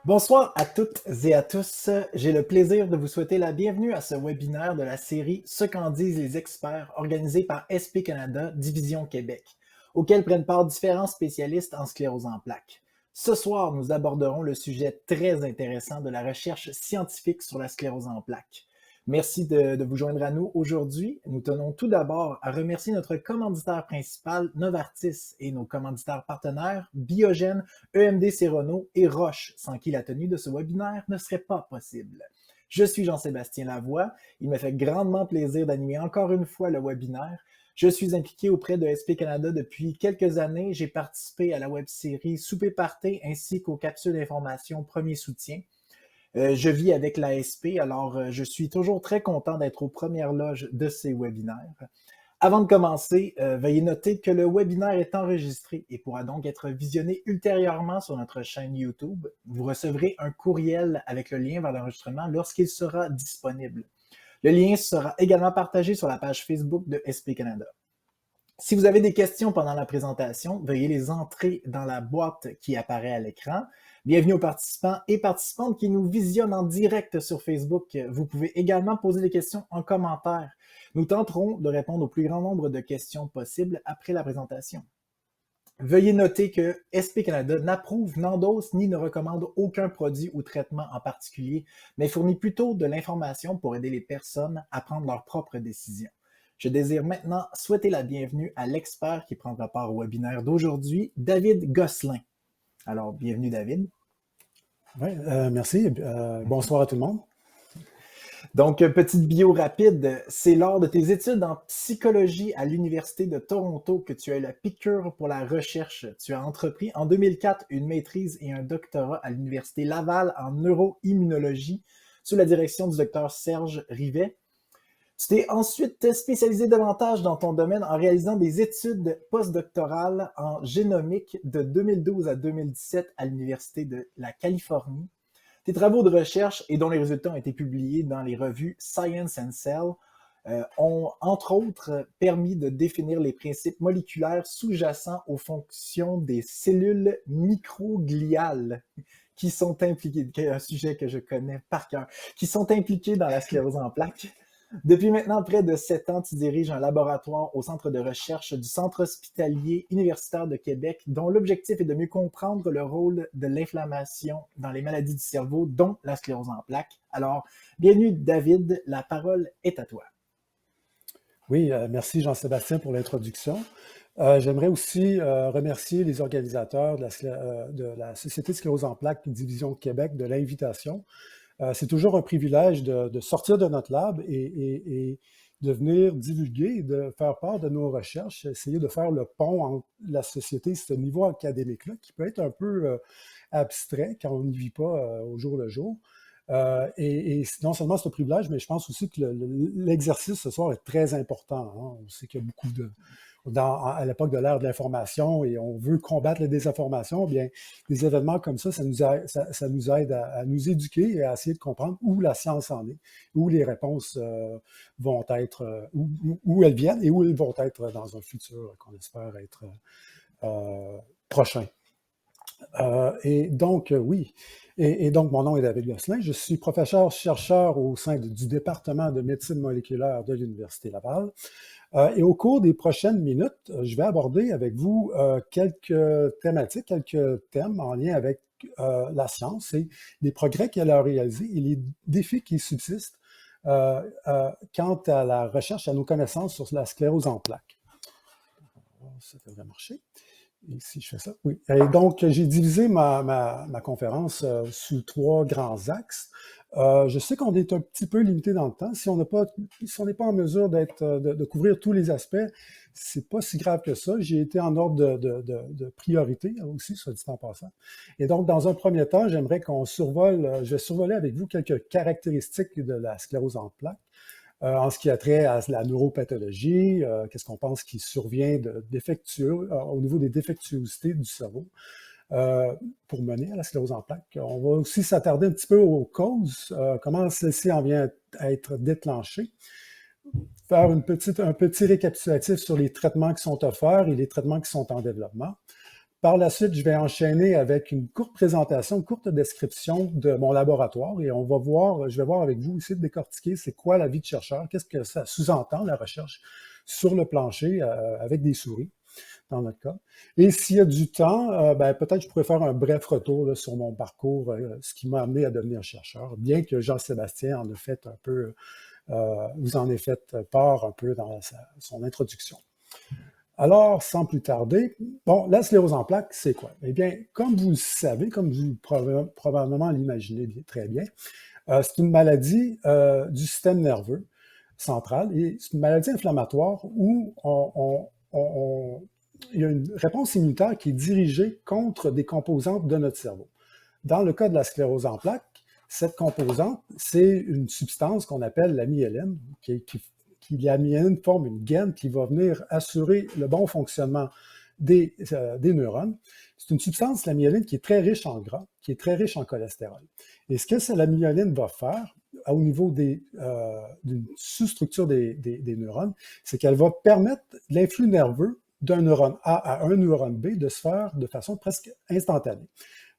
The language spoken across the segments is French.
Bonsoir à toutes et à tous. J'ai le plaisir de vous souhaiter la bienvenue à ce webinaire de la série Ce qu'en disent les experts organisé par SP Canada, Division Québec, auquel prennent part différents spécialistes en sclérose en plaques. Ce soir, nous aborderons le sujet très intéressant de la recherche scientifique sur la sclérose en plaques. Merci de vous joindre à nous aujourd'hui. Nous tenons tout d'abord à remercier notre commanditaire principal, Novartis, et nos commanditaires partenaires, Biogène, EMD Serono et Roche, sans qui la tenue de ce webinaire ne serait pas possible. Je suis Jean-Sébastien Lavoie. Il me fait grandement plaisir d'animer encore une fois le webinaire. Je suis impliqué auprès de SP Canada depuis quelques années. J'ai participé à la web-série Souper Party ainsi qu'aux capsules d'information Premier Soutien. Je vis avec l'ASP, alors je suis toujours très content d'être aux premières loges de ces webinaires. Avant de commencer, veuillez noter que le webinaire est enregistré et pourra donc être visionné ultérieurement sur notre chaîne YouTube. Vous recevrez un courriel avec le lien vers l'enregistrement lorsqu'il sera disponible. Le lien sera également partagé sur la page Facebook de SP Canada. Si vous avez des questions pendant la présentation, veuillez les entrer dans la boîte qui apparaît à l'écran. Bienvenue aux participants et participantes qui nous visionnent en direct sur Facebook. Vous pouvez également poser des questions en commentaire. Nous tenterons de répondre au plus grand nombre de questions possibles après la présentation. Veuillez noter que SP Canada n'approuve, n'endosse ni ne recommande aucun produit ou traitement en particulier, mais fournit plutôt de l'information pour aider les personnes à prendre leurs propres décisions. Je désire maintenant souhaiter la bienvenue à l'expert qui prendra part au webinaire d'aujourd'hui, David Gosselin. Alors, bienvenue David. Oui, merci. Bonsoir à tout le monde. Donc, petite bio rapide, c'est lors de tes études en psychologie à l'Université de Toronto que tu as eu la piqûre pour la recherche. Tu as entrepris en 2004 une maîtrise et un doctorat à l'Université Laval en neuroimmunologie sous la direction du docteur Serge Rivet. Tu t'es ensuite spécialisé davantage dans ton domaine en réalisant des études postdoctorales en génomique de 2012 à 2017 à l'Université de la Californie. Tes travaux de recherche et dont les résultats ont été publiés dans les revues Science and Cell ont, entre autres, permis de définir les principes moléculaires sous-jacents aux fonctions des cellules microgliales qui sont impliquées, un sujet que je connais par cœur, qui sont impliquées dans la sclérose en plaques. Depuis maintenant près de 7 ans, tu diriges un laboratoire au centre de recherche du Centre hospitalier universitaire de Québec, dont l'objectif est de mieux comprendre le rôle de l'inflammation dans les maladies du cerveau, dont la sclérose en plaques. Alors, bienvenue David, la parole est à toi. Oui, merci Jean-Sébastien pour l'introduction. J'aimerais aussi remercier les organisateurs de la Société de sclérose en plaques Division Québec de l'invitation. C'est toujours un privilège de sortir de notre lab et de venir divulguer, de faire part de nos recherches, essayer de faire le pont entre la société, ce niveau académique-là, qui peut être un peu abstrait quand on n'y vit pas au jour le jour. Et non seulement c'est un privilège, mais je pense aussi que l'exercice ce soir est très important. Hein. On sait qu'il y a beaucoup à l'époque de l'ère de l'information et on veut combattre la désinformation, bien, des événements comme ça nous aide à nous éduquer et à essayer de comprendre où la science en est, où les réponses vont être, où elles viennent et où elles vont être dans un futur qu'on espère être prochain. Et donc, oui. Et donc, mon nom est David Gosselin. Je suis professeur-chercheur au sein du département de médecine moléculaire de l'Université Laval. Et au cours des prochaines minutes, je vais aborder avec vous quelques thématiques, quelques thèmes en lien avec la science et les progrès qu'elle a réalisés et les défis qui subsistent quant à la recherche, à nos connaissances sur la sclérose en plaques. Ça devrait marcher. Et si je fais ça, oui. Et donc, j'ai divisé ma conférence sous 3 grands axes. Je sais qu'on est un petit peu limité dans le temps. Si on n'est pas en mesure de couvrir tous les aspects, c'est pas si grave que ça. J'ai été en ordre de priorité aussi, soit dit en passant. Et donc, dans un premier temps, j'aimerais je vais survoler avec vous quelques caractéristiques de la sclérose en plaques. En ce qui a trait à la neuropathologie, qu'est-ce qu'on pense qui survient au niveau des défectuosités du cerveau pour mener à la sclérose en plaques. On va aussi s'attarder un petit peu aux causes, comment celle-ci en vient à être déclenchée, faire un petit récapitulatif sur les traitements qui sont offerts et les traitements qui sont en développement, Par la suite, je vais enchaîner avec une courte présentation, une courte description de mon laboratoire et je vais voir avec vous aussi de décortiquer c'est quoi la vie de chercheur, qu'est-ce que ça sous-entend la recherche sur le plancher avec des souris, dans notre cas. Et s'il y a du temps, peut-être je pourrais faire un bref retour là, sur mon parcours, ce qui m'a amené à devenir chercheur, bien que Jean-Sébastien en a fait un peu, vous en avez fait part un peu dans son introduction. Alors, sans plus tarder, bon, la sclérose en plaques, c'est quoi? Eh bien, comme vous le savez, comme vous probablement l'imaginez très bien, c'est une maladie du système nerveux central et c'est une maladie inflammatoire où il y a une réponse immunitaire qui est dirigée contre des composantes de notre cerveau. Dans le cas de la sclérose en plaques, cette composante, c'est une substance qu'on appelle la myéline, la myéline forme une gaine qui va venir assurer le bon fonctionnement des neurones. C'est une substance, la myéline, qui est très riche en gras, qui est très riche en cholestérol. Et ce que la myéline va faire au niveau d'une sous-structure des neurones, c'est qu'elle va permettre l'influx nerveux d'un neurone A à un neurone B de se faire de façon presque instantanée.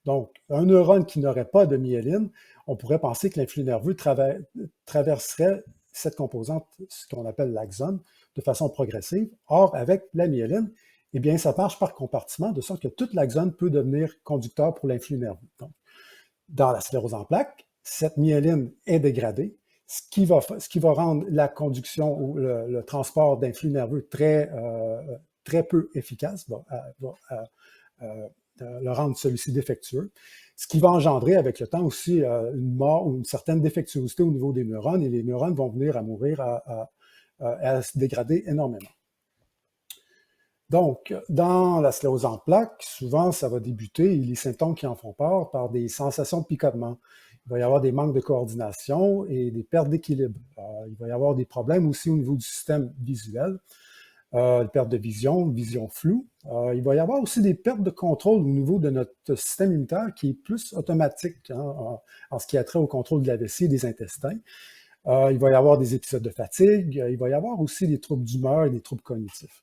Donc, un neurone qui n'aurait pas de myéline, on pourrait penser que l'influx nerveux traverserait cette composante, ce qu'on appelle l'axone, de façon progressive. Or, avec la myéline, eh bien, ça marche par compartiment, de sorte que toute l'axone peut devenir conducteur pour l'influx nerveux. Donc, dans la sclérose en plaques, cette myéline est dégradée, ce qui va rendre la conduction ou le transport d'influx nerveux très peu efficace, le rendre celui-ci défectueux, ce qui va engendrer avec le temps aussi une mort ou une certaine défectuosité au niveau des neurones, et les neurones vont venir à mourir, à se dégrader énormément. Donc, dans la sclérose en plaques, souvent, ça va débuter, et les symptômes qui en font part, par des sensations de picotement. Il va y avoir des manques de coordination et des pertes d'équilibre. Il va y avoir des problèmes aussi au niveau du système visuel, perte de vision floue. Il va y avoir aussi des pertes de contrôle au niveau de notre système immunitaire qui est plus automatique en ce qui a trait au contrôle de la vessie et des intestins. Il va y avoir des épisodes de fatigue. Il va y avoir aussi des troubles d'humeur et des troubles cognitifs.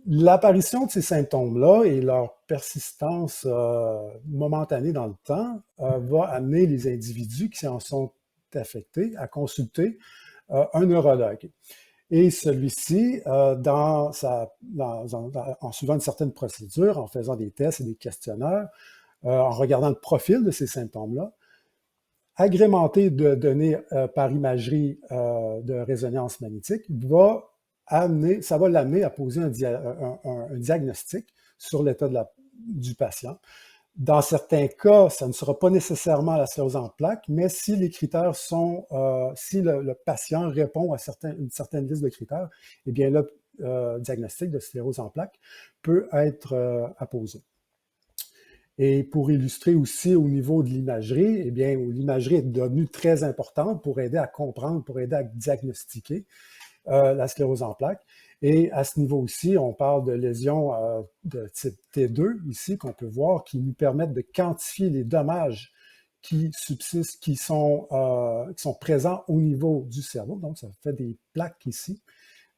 L'apparition de ces symptômes-là et leur persistance momentanée dans le temps va amener les individus qui en sont affectés à consulter un neurologue. Et celui-ci, en suivant une certaine procédure, en faisant des tests et des questionnaires, en regardant le profil de ces symptômes-là, agrémenté de données par imagerie de résonance magnétique, ça va l'amener à poser un diagnostic sur l'état du patient. Dans certains cas, ça ne sera pas nécessairement la sclérose en plaques, mais si les critères sont, si le patient répond à une certaine liste de critères, eh bien le diagnostic de sclérose en plaques peut être apposé. Et pour illustrer aussi au niveau de l'imagerie, eh bien l'imagerie est devenue très importante pour aider à comprendre, pour aider à diagnostiquer la sclérose en plaques. Et à ce niveau aussi, on parle de lésions de type T2 ici qu'on peut voir qui nous permettent de quantifier les dommages qui subsistent, qui sont présents au niveau du cerveau. Donc, ça fait des plaques ici,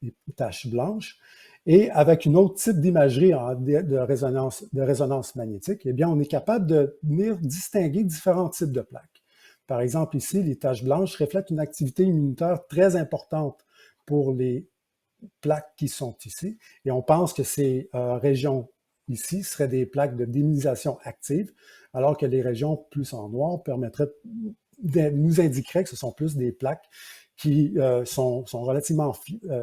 des taches blanches. Et avec une autre type d'imagerie de résonance magnétique, eh bien, on est capable de venir distinguer différents types de plaques. Par exemple, ici, les taches blanches reflètent une activité immunitaire très importante pour les plaques qui sont ici. Et on pense que ces régions ici seraient des plaques de démyélisation active, alors que les régions plus en noir nous indiqueraient que ce sont plus des plaques qui sont relativement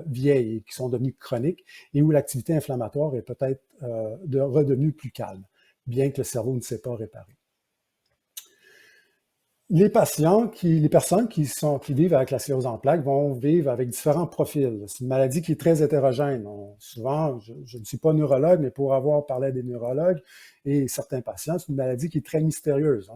vieilles et qui sont devenues chroniques et où l'activité inflammatoire est peut-être redevenue plus calme, bien que le cerveau ne s'est pas réparé. Les personnes qui vivent avec la sclérose en plaques vont vivre avec différents profils. C'est une maladie qui est très hétérogène. Souvent, je ne suis pas neurologue, mais pour avoir parlé à des neurologues et certains patients, c'est une maladie qui est très mystérieuse.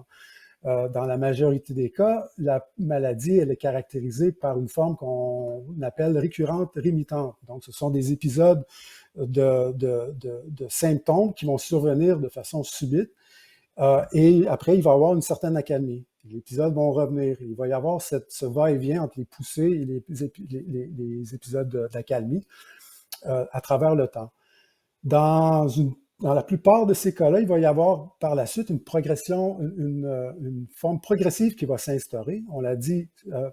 Dans la majorité des cas, la maladie, elle est caractérisée par une forme qu'on appelle récurrente rémitante. Donc, ce sont des épisodes de symptômes qui vont survenir de façon subite. Et après, il va y avoir une certaine accalmie. Les épisodes vont revenir. Il va y avoir ce va-et-vient entre les poussées et les épisodes d'accalmie à travers le temps. Dans une dans la plupart de ces cas-là, il va y avoir par la suite une progression, une forme progressive qui va s'instaurer. On l'a dit,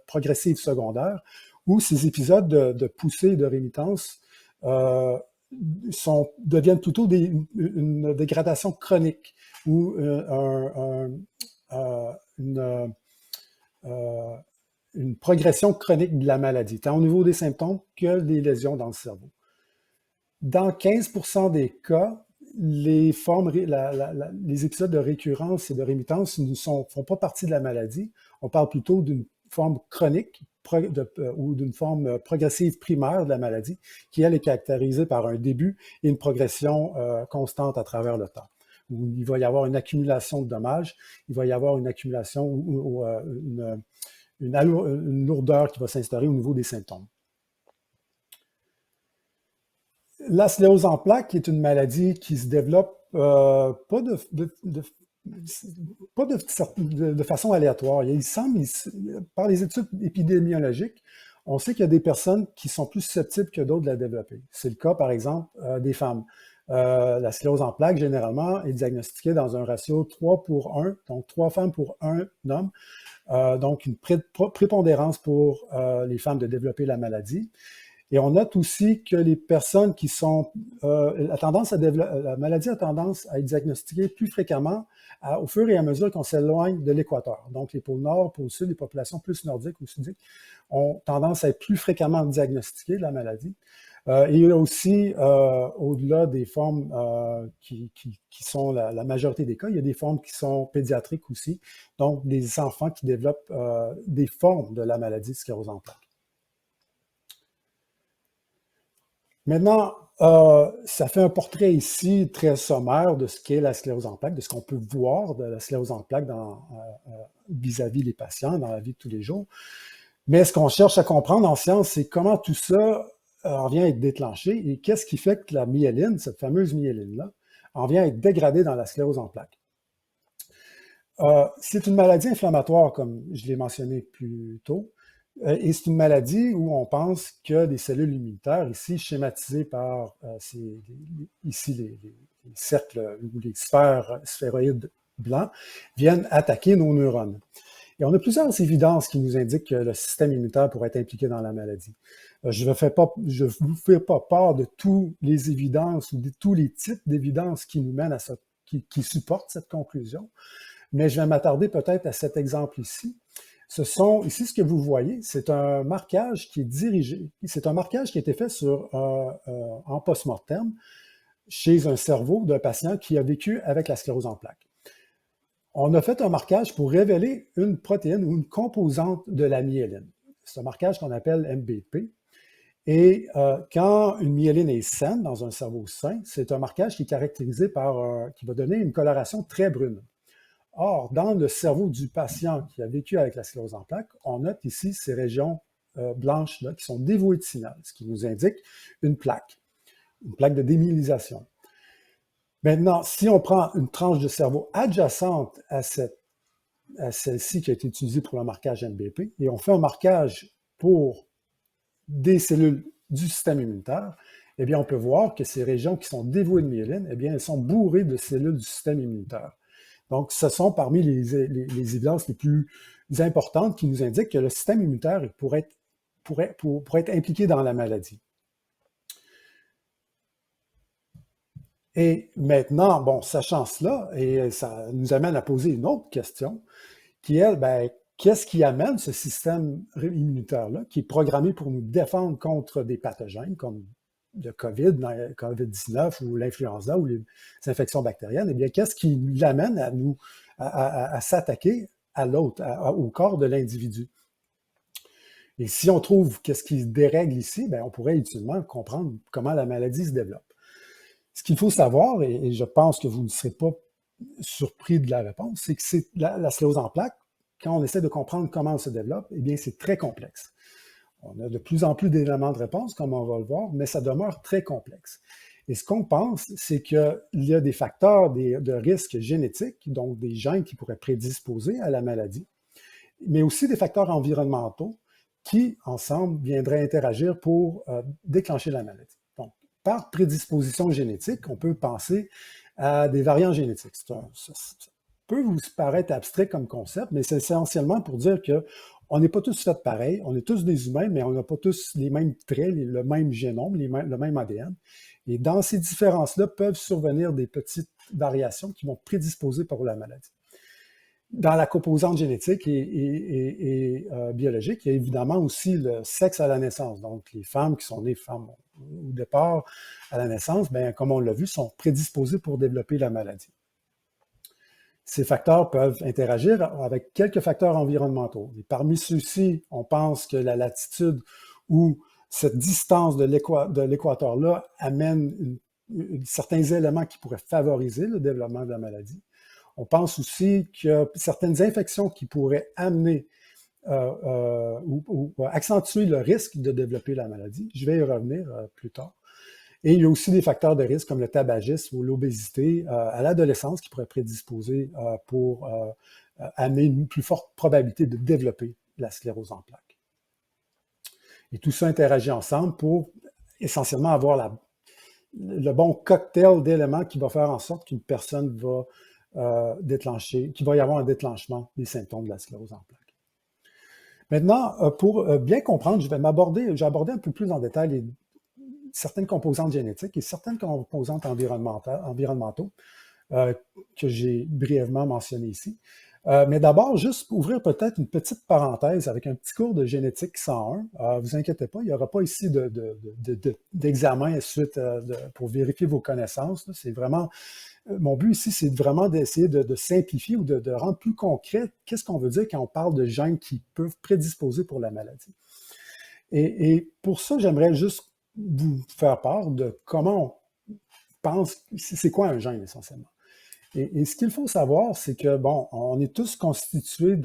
progressive secondaire, où ces épisodes de poussée et de rémitence deviennent plutôt une dégradation chronique ou une progression chronique de la maladie, tant au niveau des symptômes que des lésions dans le cerveau. Dans 15% des cas, les épisodes de récurrence et de rémittance ne font pas partie de la maladie. On parle plutôt d'une forme chronique ou d'une forme progressive primaire de la maladie, qui, elle, est caractérisée par un début et une progression constante à travers le temps. Où il va y avoir une accumulation de dommages, il va y avoir une accumulation ou une lourdeur qui va s'instaurer au niveau des symptômes. La sclérose en plaques est une maladie qui se développe pas de façon aléatoire. Il semble, par les études épidémiologiques, on sait qu'il y a des personnes qui sont plus susceptibles que d'autres de la développer. C'est le cas, par exemple, des femmes. La sclérose en plaques, généralement, est diagnostiquée dans un ratio 3 pour 1, donc 3 femmes pour 1 homme. Donc, une prépondérance pour les femmes de développer la maladie. Et on note aussi que les personnes qui sont... la maladie a tendance à être diagnostiquée plus fréquemment au fur et à mesure qu'on s'éloigne de l'équateur. Donc, les pôles nord, pôles sud, les populations plus nordiques ou sudiques ont tendance à être plus fréquemment diagnostiquées de la maladie. Et il y a aussi, au-delà des formes qui sont la majorité des cas, il y a des formes qui sont pédiatriques aussi, donc des enfants qui développent des formes de la maladie de sclérose en plaques. Maintenant, ça fait un portrait ici très sommaire de ce qu'est la sclérose en plaques, de ce qu'on peut voir de la sclérose en plaques vis-à-vis les patients dans la vie de tous les jours. Mais ce qu'on cherche à comprendre en science, c'est comment tout ça en vient à être déclenché et qu'est-ce qui fait que la myéline, cette fameuse myéline-là, en vient à être dégradée dans la sclérose en plaques. C'est une maladie inflammatoire, comme je l'ai mentionné plus tôt, et c'est une maladie où on pense que des cellules immunitaires, ici schématisées par les cercles ou les sphéroïdes blancs, viennent attaquer nos neurones. Et on a plusieurs évidences qui nous indiquent que le système immunitaire pourrait être impliqué dans la maladie. Je ne vous fais pas part de toutes les évidences ou de tous les types d'évidences qui nous mènent qui supportent cette conclusion, mais je vais m'attarder peut-être à cet exemple ici. Ici, ce que vous voyez, c'est un marquage qui est dirigé, c'est un marquage qui a été fait en post-mortem chez un cerveau d'un patient qui a vécu avec la sclérose en plaques. On a fait un marquage pour révéler une protéine ou une composante de la myéline. C'est un marquage qu'on appelle MBP. Et quand une myéline est saine dans un cerveau sain, c'est un marquage qui est caractérisé qui va donner une coloration très brune. Or, dans le cerveau du patient qui a vécu avec la sclérose en plaques, on note ici ces régions blanches là, qui sont dévouées de signal, ce qui nous indique une plaque de démyélisation. Maintenant, si on prend une tranche de cerveau adjacente à celle-ci qui a été utilisée pour le marquage MBP, et on fait un marquage pour des cellules du système immunitaire, eh bien, on peut voir que ces régions qui sont dévouées de myéline, eh bien, elles sont bourrées de cellules du système immunitaire. Donc, ce sont parmi les évidences les plus importantes qui nous indiquent que le système immunitaire pourrait être impliqué dans la maladie. Et maintenant, bon, sachant cela, et ça nous amène à poser une autre question, qui est, qu'est-ce qui amène ce système immunitaire-là, qui est programmé pour nous défendre contre des pathogènes comme le COVID-19 ou l'influenza ou les infections bactériennes? Eh bien, qu'est-ce qui l'amène à s'attaquer à l'autre, au corps de l'individu? Et si on trouve qu'est-ce qui se dérègle ici, on pourrait utilement comprendre comment la maladie se développe. Ce qu'il faut savoir, et je pense que vous ne serez pas surpris de la réponse, c'est que la sclérose en plaques, quand on essaie de comprendre comment elle se développe, eh bien, c'est très complexe. On a de plus en plus d'éléments de réponse, comme on va le voir, mais ça demeure très complexe. Et ce qu'on pense, c'est qu'il y a des facteurs de risque génétique, donc des gènes qui pourraient prédisposer à la maladie, mais aussi des facteurs environnementaux qui, ensemble, viendraient interagir pour déclencher la maladie. Donc, par prédisposition génétique, on peut penser à des variants génétiques. Ça peut vous paraître abstrait comme concept, mais c'est essentiellement pour dire que on n'est pas tous faits pareil, on est tous des humains, mais on n'a pas tous les mêmes traits, le même génome, le même ADN. Et dans ces différences-là peuvent survenir des petites variations qui vont prédisposer pour la maladie. Dans la composante génétique et biologique, il y a évidemment aussi le sexe à la naissance. Donc, les femmes qui sont nées femmes au départ à la naissance, bien, comme on l'a vu, sont prédisposées pour développer la maladie. Ces facteurs peuvent interagir avec quelques facteurs environnementaux. Et parmi ceux-ci, on pense que la latitude ou cette distance de l'équateur-là amène certains éléments qui pourraient favoriser le développement de la maladie. On pense aussi qu'il y a certaines infections qui pourraient amener ou accentuer le risque de développer la maladie. Je vais y revenir plus tard. Et il y a aussi des facteurs de risque comme le tabagisme ou l'obésité à l'adolescence qui pourraient prédisposer pour amener une plus forte probabilité de développer la sclérose en plaques. Et tout ça interagit ensemble pour essentiellement avoir le bon cocktail d'éléments qui va faire en sorte qu'une personne va déclencher, qu'il va y avoir un déclenchement des symptômes de la sclérose en plaques. Maintenant, pour bien comprendre, j'ai abordé un peu plus en détail certaines composantes génétiques et certaines composantes environnementaux que j'ai brièvement mentionnées ici. Mais d'abord, juste ouvrir peut-être une petite parenthèse avec un petit cours de génétique 101. Vous inquiétez pas, il n'y aura pas ici d'examen suite pour vérifier vos connaissances. C'est vraiment, mon but ici, c'est vraiment d'essayer de simplifier ou de rendre plus concret qu'est-ce qu'on veut dire quand on parle de gènes qui peuvent prédisposer pour la maladie. Et pour ça, j'aimerais juste vous faire part de comment on pense, c'est quoi un gène essentiellement. Et ce qu'il faut savoir, c'est que, bon, on est tous constitués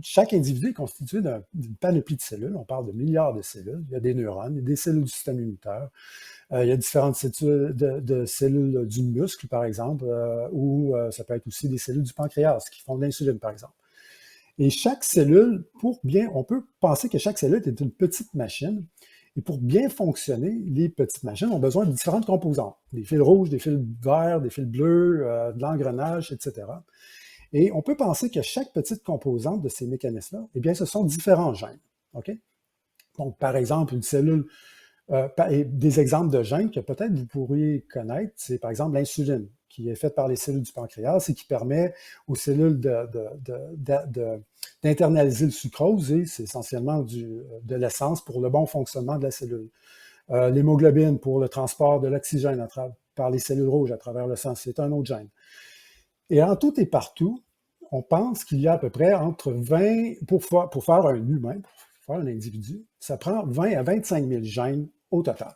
chaque individu est constitué d'une panoplie de cellules. On parle de milliards de cellules. Il y a des neurones, il y a des cellules du système immunitaire. Il y a différentes cellules de cellules du muscle, par exemple, ou ça peut être aussi des cellules du pancréas qui font de l'insuline, par exemple. Et chaque cellule, on peut penser que chaque cellule est une petite machine. Et pour bien fonctionner, les petites machines ont besoin de différentes composantes. Des fils rouges, des fils verts, des fils bleus, de l'engrenage, etc. Et on peut penser que chaque petite composante de ces mécanismes-là, eh bien, ce sont différents gènes. OK? Donc, par exemple, une cellule, des exemples de gènes que peut-être vous pourriez connaître, c'est par exemple l'insuline, qui est faite par les cellules du pancréas et qui permet aux cellules d'internaliser le sucrose, et c'est essentiellement de l'essence pour le bon fonctionnement de la cellule. L'hémoglobine pour le transport de l'oxygène par les cellules rouges à travers le sang, c'est un autre gène. Et en tout et partout, on pense qu'il y a à peu près entre 20, pour faire un humain, pour faire un individu, ça prend 20 à 25 000 gènes au total.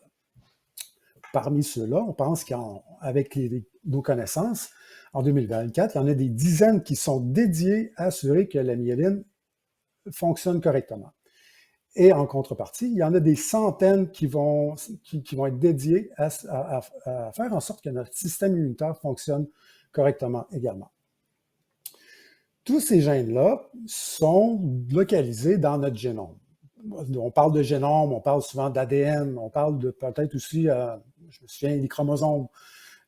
Parmi ceux-là, on pense qu'avec nos connaissances, en 2024, il y en a des dizaines qui sont dédiés à assurer que la myéline fonctionne correctement. Et en contrepartie, il y en a des centaines qui vont être dédiés à faire en sorte que notre système immunitaire fonctionne correctement également. Tous ces gènes-là sont localisés dans notre génome. On parle de génome, on parle souvent d'ADN, on parle de peut-être aussi, je me souviens, des chromosomes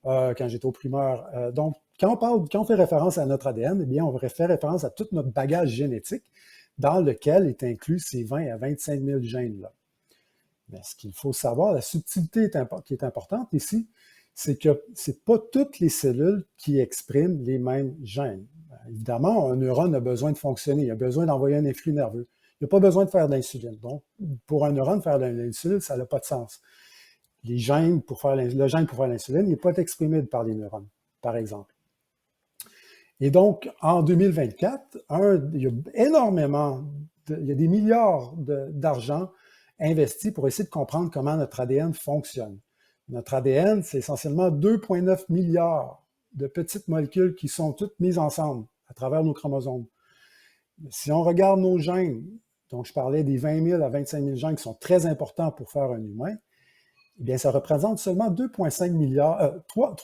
quand j'étais au primaire. Donc, quand on fait référence à notre ADN, eh bien, on fait référence à tout notre bagage génétique dans lequel est inclus ces 20 à 25 000 gènes-là. Mais ce qu'il faut savoir, la subtilité qui est importante ici, c'est que ce n'est pas toutes les cellules qui expriment les mêmes gènes. Évidemment, un neurone a besoin de fonctionner, il a besoin d'envoyer un influx nerveux. Il n'a pas besoin de faire de l'insuline. Donc, pour un neurone, faire de l'insuline, ça n'a pas de sens. Le gène pour faire l'insuline n'est pas exprimé par les neurones, par exemple. Et donc, en 2024, il y a des milliards d'argent investis pour essayer de comprendre comment notre ADN fonctionne. Notre ADN, c'est essentiellement 2,9 milliards de petites molécules qui sont toutes mises ensemble à travers nos chromosomes. Si on regarde nos gènes, donc je parlais des 20 000 à 25 000 gènes qui sont très importants pour faire un humain, eh bien, ça représente seulement 2,5 milliards, 3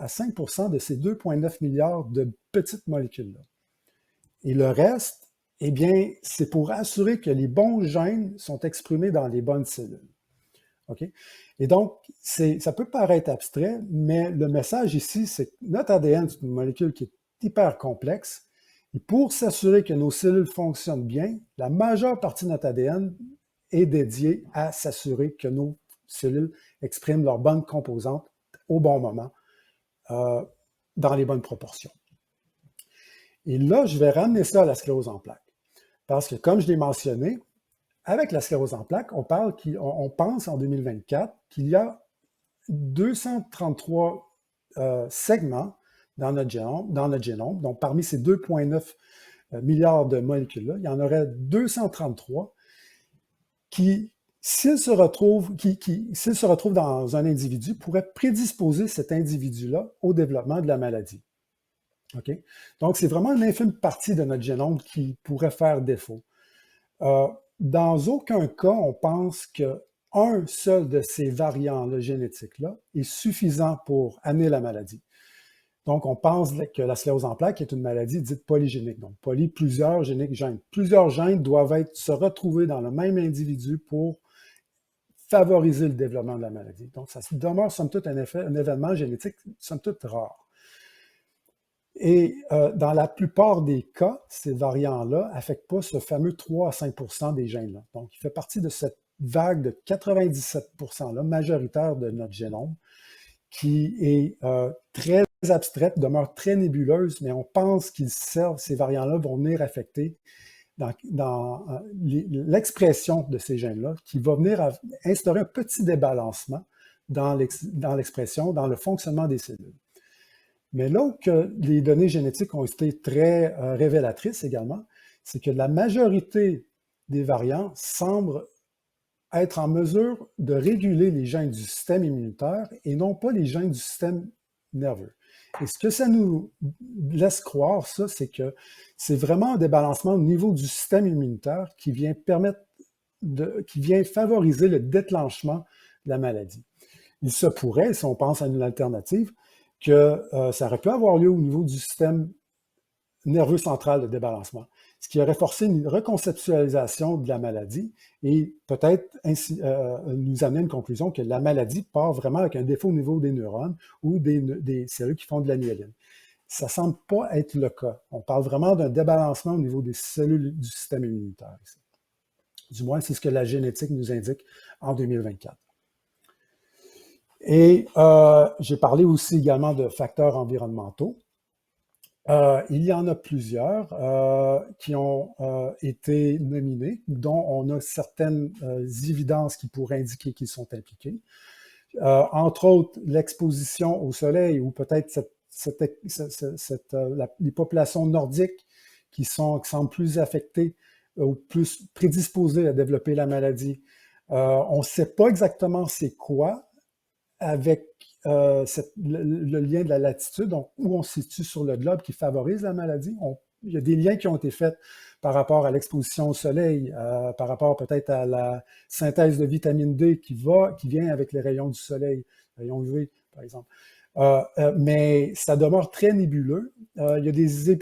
à 5 % de ces 2,9 milliards de petites molécules-là. Et le reste, eh bien, c'est pour assurer que les bons gènes sont exprimés dans les bonnes cellules. OK? Et donc, ça peut paraître abstrait, mais le message ici, c'est que notre ADN, c'est une molécule qui est hyper complexe. Et pour s'assurer que nos cellules fonctionnent bien, la majeure partie de notre ADN est dédiée à s'assurer que nos cellules expriment leurs bonnes composantes au bon moment, euh, dans les bonnes proportions. Et là, je vais ramener ça à la sclérose en plaques. Parce que, comme je l'ai mentionné, avec la sclérose en plaques, on pense en 2024 qu'il y a 233 segments dans notre génome. Donc, parmi ces 2,9 milliards de molécules-là, il y en aurait 233 qui, s'ils se retrouvent dans un individu, pourraient prédisposer cet individu-là au développement de la maladie. Okay? Donc, c'est vraiment une infime partie de notre génome qui pourrait faire défaut. Dans aucun cas, on pense qu'un seul de ces variants génétiques-là est suffisant pour amener la maladie. Donc, on pense que la sclérose en plaques est une maladie dite polygénique. Donc, plusieurs gènes. Plusieurs gènes doivent se retrouver dans le même individu pour favoriser le développement de la maladie. Donc, ça demeure, somme toute, un événement génétique, somme toute, rare. Et dans la plupart des cas, ces variants-là n'affectent pas ce fameux 3 à 5 des gènes-là. Donc, il fait partie de cette vague de 97%-là, majoritaire de notre génome, qui est très abstraite, demeure très nébuleuse, mais on pense ces variants-là vont venir affecter dans l'expression de ces gènes-là, qui va venir instaurer un petit débalancement dans l'expression, dans le fonctionnement des cellules. Mais là où les données génétiques ont été très révélatrices également, c'est que la majorité des variants semblent être en mesure de réguler les gènes du système immunitaire et non pas les gènes du système nerveux. Et ce que ça nous laisse croire, ça, c'est que c'est vraiment un débalancement au niveau du système immunitaire qui vient favoriser le déclenchement de la maladie. Il se pourrait, si on pense à une alternative, que ça aurait pu avoir lieu au niveau du système nerveux central de débalancement, ce qui aurait forcé une reconceptualisation de la maladie et peut-être nous amener à une conclusion que la maladie part vraiment avec un défaut au niveau des neurones ou des cellules qui font de la myéline. Ça ne semble pas être le cas. On parle vraiment d'un débalancement au niveau des cellules du système immunitaire. Ici. Du moins, c'est ce que la génétique nous indique en 2024. Et j'ai parlé aussi également de facteurs environnementaux. Il y en a plusieurs qui ont été nominés, dont on a certaines évidences qui pourraient indiquer qu'ils sont impliqués. Entre autres, l'exposition au soleil ou peut-être les populations nordiques qui semblent plus affectées ou plus prédisposées à développer la maladie. On ne sait pas exactement c'est quoi, avec le lien de la latitude, donc où on se situe sur le globe qui favorise la maladie. Il y a des liens qui ont été faits par rapport à l'exposition au soleil, par rapport peut-être à la synthèse de vitamine D qui vient avec les rayons du soleil, rayons UV par exemple. Mais ça demeure très nébuleux. Il y a des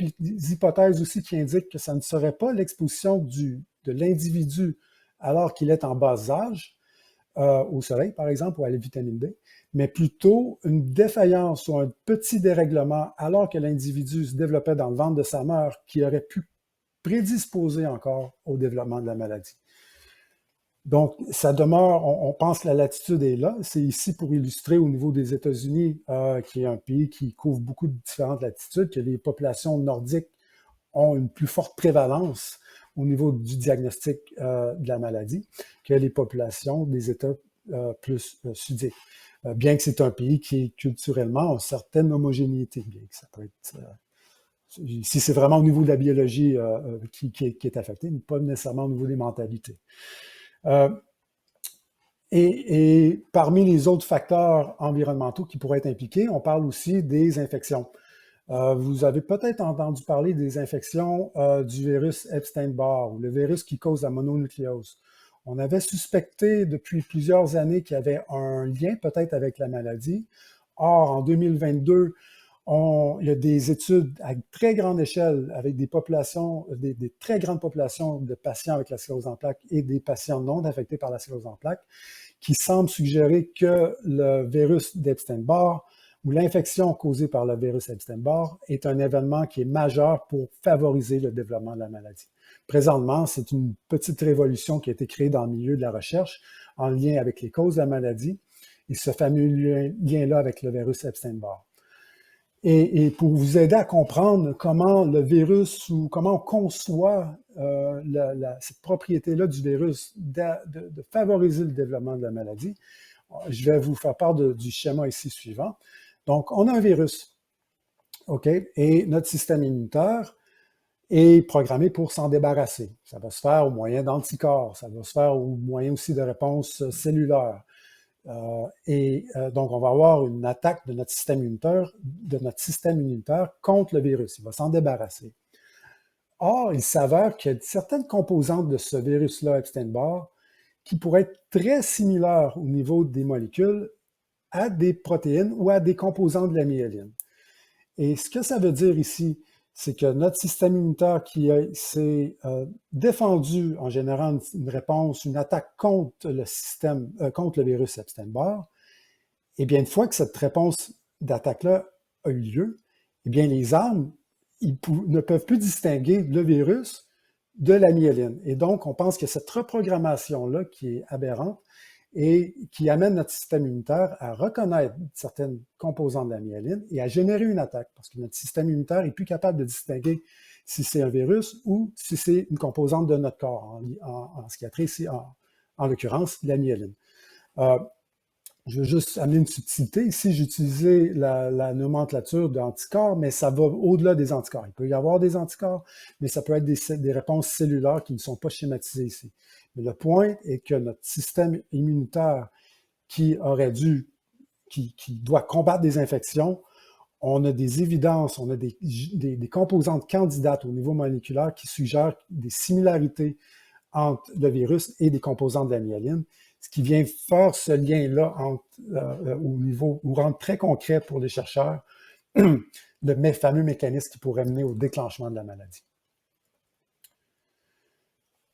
hypothèses aussi qui indiquent que ça ne serait pas l'exposition de l'individu alors qu'il est en bas âge, au soleil, par exemple, ou à la vitamine D, mais plutôt une défaillance ou un petit dérèglement alors que l'individu se développait dans le ventre de sa mère qui aurait pu prédisposer encore au développement de la maladie. Donc, ça demeure, on pense que la latitude est là. C'est ici pour illustrer au niveau des États-Unis, qui est un pays qui couvre beaucoup de différentes latitudes, que les populations nordiques ont une plus forte prévalence au niveau du diagnostic de la maladie que les populations des États plus sudiques. Bien que c'est un pays qui culturellement a une certaine homogénéité, bien que ça peut être, si c'est vraiment au niveau de la biologie qui est affecté, mais pas nécessairement au niveau des mentalités. Et parmi les autres facteurs environnementaux qui pourraient être impliqués, on parle aussi des infections. Vous avez peut-être entendu parler des infections du virus Epstein-Barr, ou le virus qui cause la mononucléose. On avait suspecté depuis plusieurs années qu'il y avait un lien peut-être avec la maladie. Or, en 2022, il y a des études à très grande échelle avec des populations, des très grandes populations de patients avec la sclérose en plaques et des patients non affectés par la sclérose en plaques qui semble suggérer que le virus d'Epstein-Barr ou l'infection causée par le virus Epstein-Barr est un événement qui est majeur pour favoriser le développement de la maladie. Présentement, c'est une petite révolution qui a été créée dans le milieu de la recherche en lien avec les causes de la maladie et ce fameux lien-là avec le virus Epstein-Barr. Et pour vous aider à comprendre comment le virus ou comment on conçoit cette propriété-là du virus de favoriser le développement de la maladie, je vais vous faire part du schéma ici suivant. Donc, on a un virus, OK, et notre système immunitaire est programmé pour s'en débarrasser. Ça va se faire au moyen d'anticorps, ça va se faire au moyen aussi de réponses cellulaires. Donc, on va avoir une attaque de notre système immunitaire contre le virus. Il va s'en débarrasser. Or, il s'avère qu'il y a certaines composantes de ce virus-là, Epstein-Barr, qui pourraient être très similaires au niveau des molécules à des protéines ou à des composants de la myéline. Et ce que ça veut dire ici, c'est que notre système immunitaire qui s'est défendu en générant une réponse, une attaque contre le virus Epstein-Barr, eh bien, une fois que cette réponse d'attaque-là a eu lieu, eh bien, les armes ne peuvent plus distinguer le virus de la myéline. Et donc, on pense que cette reprogrammation-là qui est aberrante et qui amène notre système immunitaire à reconnaître certaines composantes de la myéline et à générer une attaque, parce que notre système immunitaire est plus capable de distinguer si c'est un virus ou si c'est une composante de notre corps, en psychiatrie, ici, en l'occurrence, la myéline. Je veux juste amener une subtilité. Ici, j'ai utilisé la nomenclature d'anticorps, mais ça va au-delà des anticorps. Il peut y avoir des anticorps, mais ça peut être des réponses cellulaires qui ne sont pas schématisées ici. Mais le point est que notre système immunitaire qui doit combattre des infections, on a des évidences, on a des composantes candidates au niveau moléculaire qui suggèrent des similarités entre le virus et des composantes de la myéline, ce qui vient faire ce lien-là au niveau, ou rendre très concret pour les chercheurs, le fameux mécanisme qui pourrait mener au déclenchement de la maladie.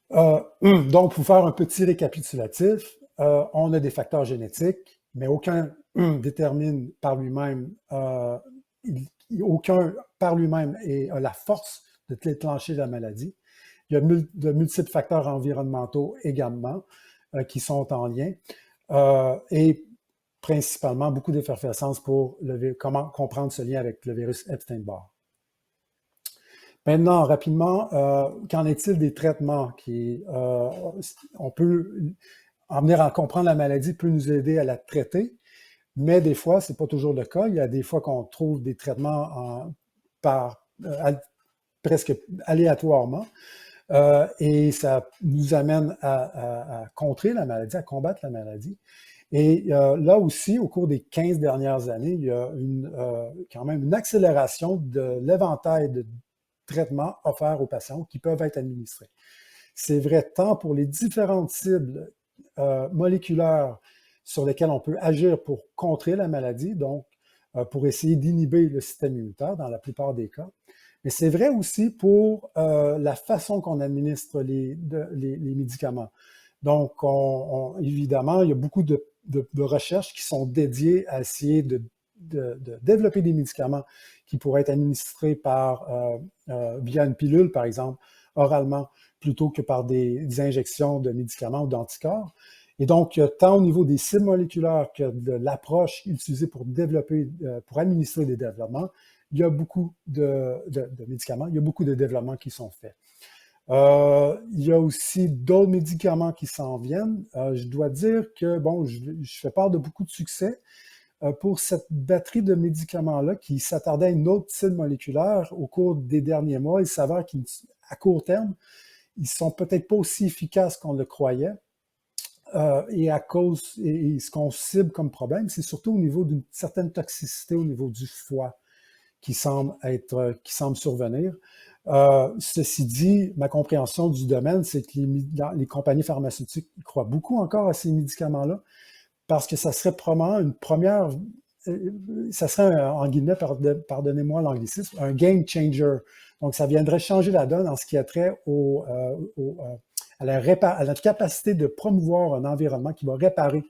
Donc, pour faire un petit récapitulatif, on a des facteurs génétiques, mais aucun détermine par lui-même, aucun par lui-même a la force de déclencher la maladie. Il y a de multiples facteurs environnementaux également qui sont en lien et principalement beaucoup d'effervescence pour comment comprendre ce lien avec le virus Epstein-Barr. Maintenant, rapidement, qu'en est-il des traitements on peut en venir à comprendre la maladie, peut nous aider à la traiter, mais des fois, ce n'est pas toujours le cas. Il y a des fois qu'on trouve des traitements presque aléatoirement et ça nous amène à contrer la maladie, à combattre la maladie. Et là aussi, au cours des 15 dernières années, il y a quand même une accélération de l'éventail de traitements offerts aux patients qui peuvent être administrés. C'est vrai tant pour les différentes cibles moléculaires sur lesquelles on peut agir pour contrer la maladie, donc pour essayer d'inhiber le système immunitaire dans la plupart des cas, mais c'est vrai aussi pour la façon qu'on administre les médicaments. Donc, évidemment, il y a beaucoup de recherches qui sont dédiées à essayer de développer des médicaments qui pourraient être administrés via une pilule, par exemple, oralement, plutôt que par des injections de médicaments ou d'anticorps. Et donc, tant au niveau des cibles moléculaires que de l'approche utilisée pour administrer des développements, il y a beaucoup de médicaments, il y a beaucoup de développements qui sont faits. Il y a aussi d'autres médicaments qui s'en viennent. Je dois dire que, bon, je fais part de beaucoup de succès pour cette batterie de médicaments-là qui s'attardait à une autre cible moléculaire au cours des derniers mois. Il s'avère qu'à court terme, ils ne sont peut-être pas aussi efficaces qu'on le croyait. Et ce qu'on cible comme problème, c'est surtout au niveau d'une certaine toxicité au niveau du foie qui semble survenir. Ceci dit, ma compréhension du domaine, c'est que les compagnies pharmaceutiques croient beaucoup encore à ces médicaments-là parce que ça serait probablement une première, ça serait, en guillemets, pardonnez-moi l'anglicisme, un game changer. Donc, ça viendrait changer la donne en ce qui a trait à notre capacité de promouvoir un environnement qui va réparer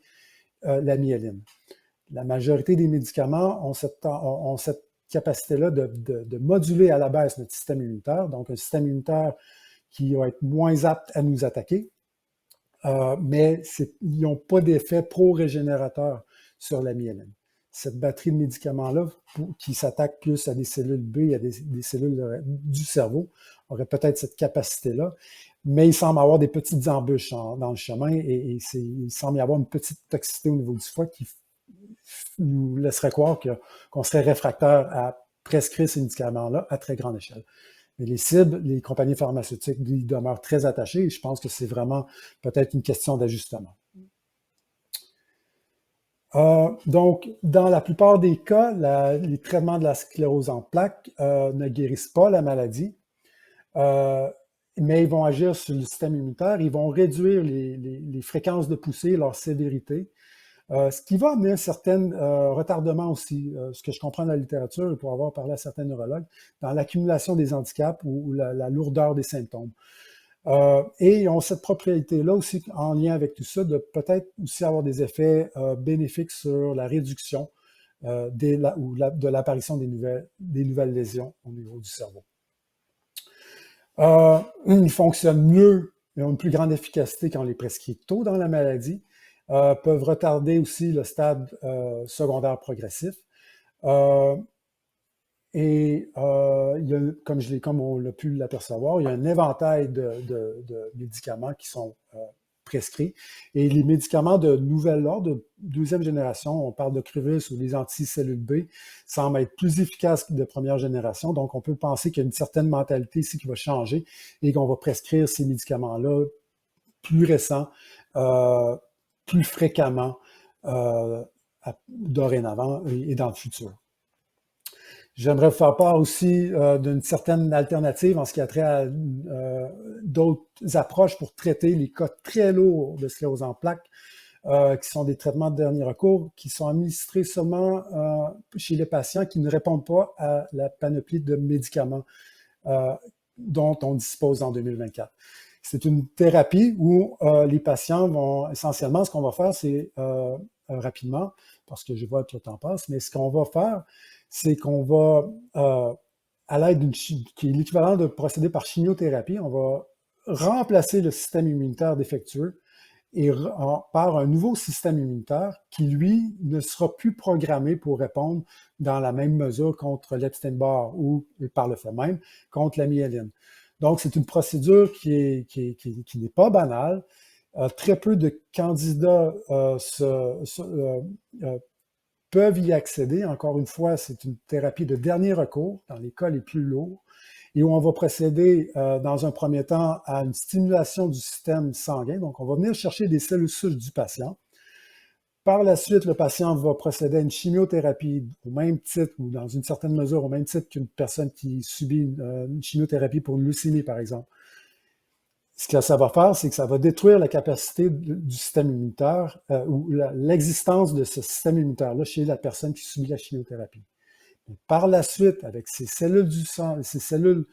la myéline. La majorité des médicaments ont cette capacité-là de moduler à la baisse notre système immunitaire, donc un système immunitaire qui va être moins apte à nous attaquer, mais ils n'ont pas d'effet pro-régénérateur sur la myéline. Cette batterie de médicaments-là, qui s'attaque plus à des cellules B, à des cellules du cerveau, aurait peut-être cette capacité-là, mais il semble avoir des petites embûches dans le chemin et il semble y avoir une petite toxicité au niveau du foie qui nous laisserait croire qu'on serait réfractaire à prescrire ces médicaments-là à très grande échelle. Mais les cibles, les compagnies pharmaceutiques y demeurent très attachées et je pense que c'est vraiment peut-être une question d'ajustement. Donc, dans la plupart des cas, les traitements de la sclérose en plaques ne guérissent pas la maladie, mais ils vont agir sur le système immunitaire, ils vont réduire les fréquences de poussée, leur sévérité, ce qui va amener un certain retardement aussi, ce que je comprends dans la littérature et pour avoir parlé à certains neurologues, dans l'accumulation des handicaps ou la lourdeur des symptômes. Et ils ont cette propriété-là aussi en lien avec tout ça, de peut-être aussi avoir des effets bénéfiques sur la réduction de l'apparition des nouvelles lésions au niveau du cerveau. Ils fonctionnent mieux, ils ont une plus grande efficacité quand on les prescrit tôt dans la maladie, peuvent retarder aussi le stade secondaire progressif. Et comme on l'a pu l'apercevoir, il y a un éventail de médicaments qui sont prescrits. Et les médicaments de nouvel ordre, de deuxième génération, on parle de Ocrevus ou les anticellules B, semblent être plus efficaces que de première génération. Donc, on peut penser qu'il y a une certaine mentalité ici qui va changer et qu'on va prescrire ces médicaments-là plus récents, plus fréquemment, dorénavant et dans le futur. J'aimerais vous faire part aussi d'une certaine alternative en ce qui a trait à d'autres approches pour traiter les cas très lourds de sclérose en plaques, qui sont des traitements de dernier recours, qui sont administrés seulement chez les patients qui ne répondent pas à la panoplie de médicaments dont on dispose en 2024. C'est une thérapie où les patients vont, essentiellement, ce qu'on va faire, c'est rapidement, parce que je vois que le temps passe, mais ce qu'on va faire, c'est qu'on va, à l'aide qui est l'équivalent de procéder par chimiothérapie, on va remplacer le système immunitaire défectueux par un nouveau système immunitaire qui, lui, ne sera plus programmé pour répondre dans la même mesure contre l'Epstein-Barr ou, par le fait même, contre la myéline. Donc, c'est une procédure qui n'est pas banale. Très peu de candidats peuvent y accéder. Encore une fois, c'est une thérapie de dernier recours dans les cas les plus lourds et où on va procéder dans un premier temps à une stimulation du système sanguin. Donc, on va venir chercher des cellules souches du patient. Par la suite, le patient va procéder à une chimiothérapie au même titre ou dans une certaine mesure au même titre qu'une personne qui subit une chimiothérapie pour une leucémie, par exemple. Ce que ça va faire, c'est que ça va détruire la capacité du système immunitaire ou l'existence de ce système immunitaire-là chez la personne qui subit la chimiothérapie. Donc, par la suite, avec ces cellules du sang, ces cellules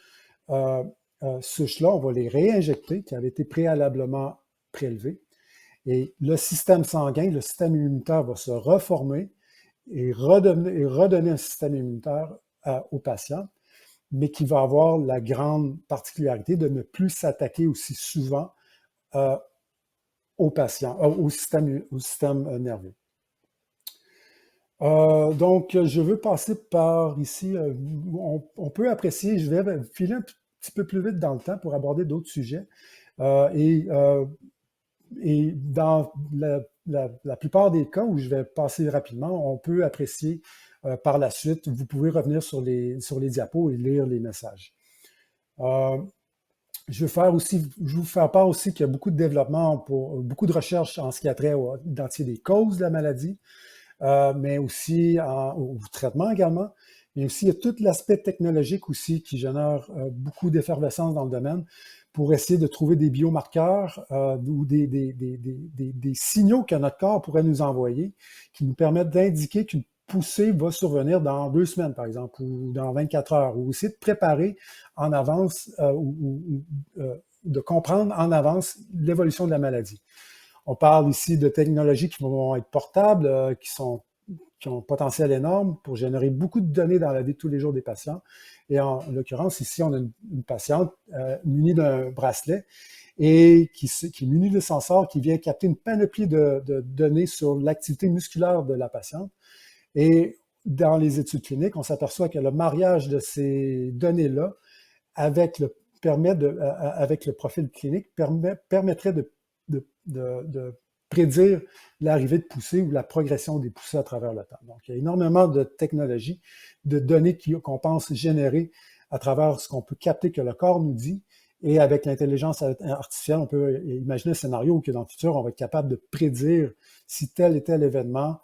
souches-là, on va les réinjecter, qui avaient été préalablement prélevées. Et le système sanguin, le système immunitaire va se reformer et redonner un système immunitaire au patient, mais qui va avoir la grande particularité de ne plus s'attaquer aussi souvent au patient, au système nerveux. Donc, je veux passer par ici, on peut apprécier, je vais filer un petit peu plus vite dans le temps pour aborder d'autres sujets. Et dans la plupart des cas où je vais passer rapidement, on peut apprécier par la suite, vous pouvez revenir sur les diapos et lire les messages. Je vais vous faire part aussi qu'il y a beaucoup de développement, beaucoup de recherches en ce qui a trait à l'identifier des causes de la maladie, mais aussi au traitement également. Mais aussi, il y a tout l'aspect technologique aussi qui génère beaucoup d'effervescence dans le domaine pour essayer de trouver des biomarqueurs ou des signaux que notre corps pourrait nous envoyer qui nous permettent d'indiquer qu'une poussée va survenir dans 2 semaines, par exemple, ou dans 24 heures, ou essayer de préparer en avance ou de comprendre en avance l'évolution de la maladie. On parle ici de technologies qui vont être portables, qui ont un potentiel énorme pour générer beaucoup de données dans la vie de tous les jours des patients. Et en l'occurrence, ici, on a une patiente munie d'un bracelet et qui est munie de sensors qui vient capter une panoplie de données sur l'activité musculaire de la patiente. Et dans les études cliniques, on s'aperçoit que le mariage de ces données-là avec avec le profil clinique permettrait de prédire l'arrivée de poussées ou la progression des poussées à travers le temps. Donc, il y a énormément de technologies, de données qu'on pense générer à travers ce qu'on peut capter que le corps nous dit. Et avec l'intelligence artificielle, on peut imaginer un scénario où dans le futur, on va être capable de prédire si tel et tel événement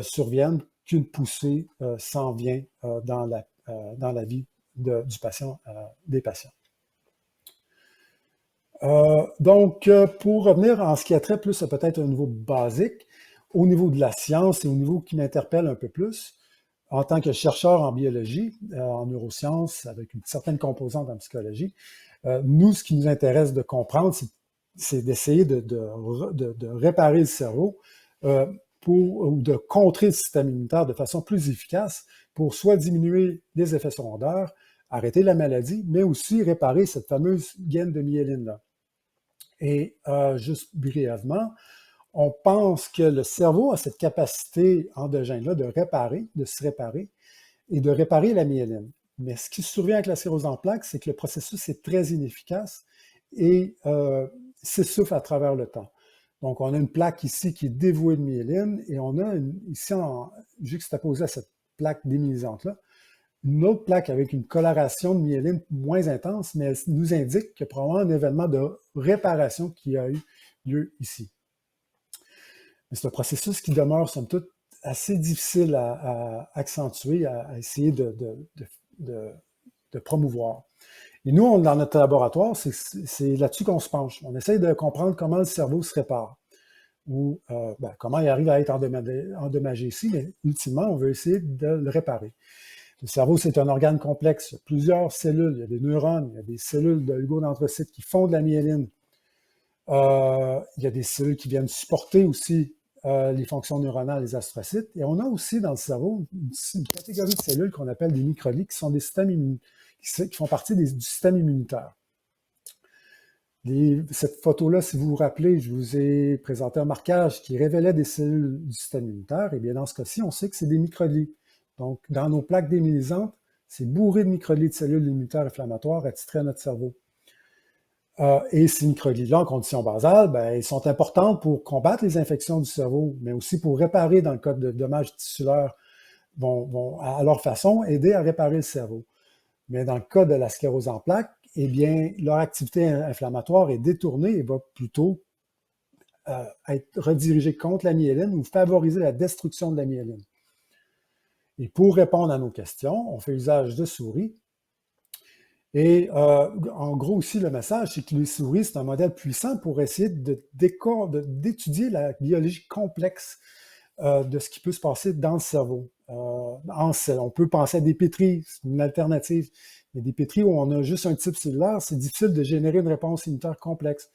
survienne, qu'une poussée s'en vient dans la vie du patient, des patients. Donc, pour revenir en ce qui a trait plus peut-être au niveau basique, au niveau de la science et au niveau qui m'interpelle un peu plus, en tant que chercheur en biologie, en neurosciences, avec une certaine composante en psychologie, nous, ce qui nous intéresse de comprendre, c'est d'essayer de réparer le cerveau ou de contrer le système immunitaire de façon plus efficace pour soit diminuer les effets secondaires, arrêter la maladie, mais aussi réparer cette fameuse gaine de myéline-là. Et juste brièvement, on pense que le cerveau a cette capacité endogène-là de se réparer et de réparer la myéline. Mais ce qui survient avec la sclérose en plaques, c'est que le processus est très inefficace et s'essouffle à travers le temps. Donc, on a une plaque ici qui est dévouée de myéline et on a ici, juxtaposée à cette plaque démyélisante-là, une autre plaque avec une coloration de myéline moins intense, mais elle nous indique qu'il y a probablement un événement de réparation qui a eu lieu ici. Mais c'est un processus qui demeure, somme toute, assez difficile à accentuer, à essayer de promouvoir. Et nous, dans notre laboratoire, c'est là-dessus qu'on se penche. On essaye de comprendre comment le cerveau se répare ou comment il arrive à être endommagé ici, mais ultimement, on veut essayer de le réparer. Le cerveau, c'est un organe complexe. Il y a plusieurs cellules. Il y a des neurones, il y a des cellules d'oligodendrocytes qui font de la myéline. Il y a des cellules qui viennent supporter aussi les fonctions neuronales, les astrocytes. Et on a aussi dans le cerveau une catégorie de cellules qu'on appelle des microlies, qui sont des systèmes qui font partie du système immunitaire. Cette photo-là, si vous vous rappelez, je vous ai présenté un marquage qui révélait des cellules du système immunitaire. Et bien, dans ce cas-ci, on sait que c'est des microlies. Donc, dans nos plaques démyélisantes, c'est bourré de microlies de cellules immunitaires inflammatoires attitrées à notre cerveau. Et ces microlies-là, en conditions basales, ils sont importantes pour combattre les infections du cerveau, mais aussi pour réparer, dans le cas de dommages tissulaires, vont à leur façon aider à réparer le cerveau. Mais dans le cas de la sclérose en plaques, eh bien, leur activité inflammatoire est détournée et va plutôt être redirigée contre la myéline ou favoriser la destruction de la myéline. Et pour répondre à nos questions, on fait usage de souris. Et en gros aussi, le message, c'est que les souris, c'est un modèle puissant pour essayer d'étudier la biologie complexe de ce qui peut se passer dans le cerveau. On peut penser à des pétris, c'est une alternative. Mais des pétris où on a juste un type cellulaire, c'est difficile de générer une réponse immunitaire complexe.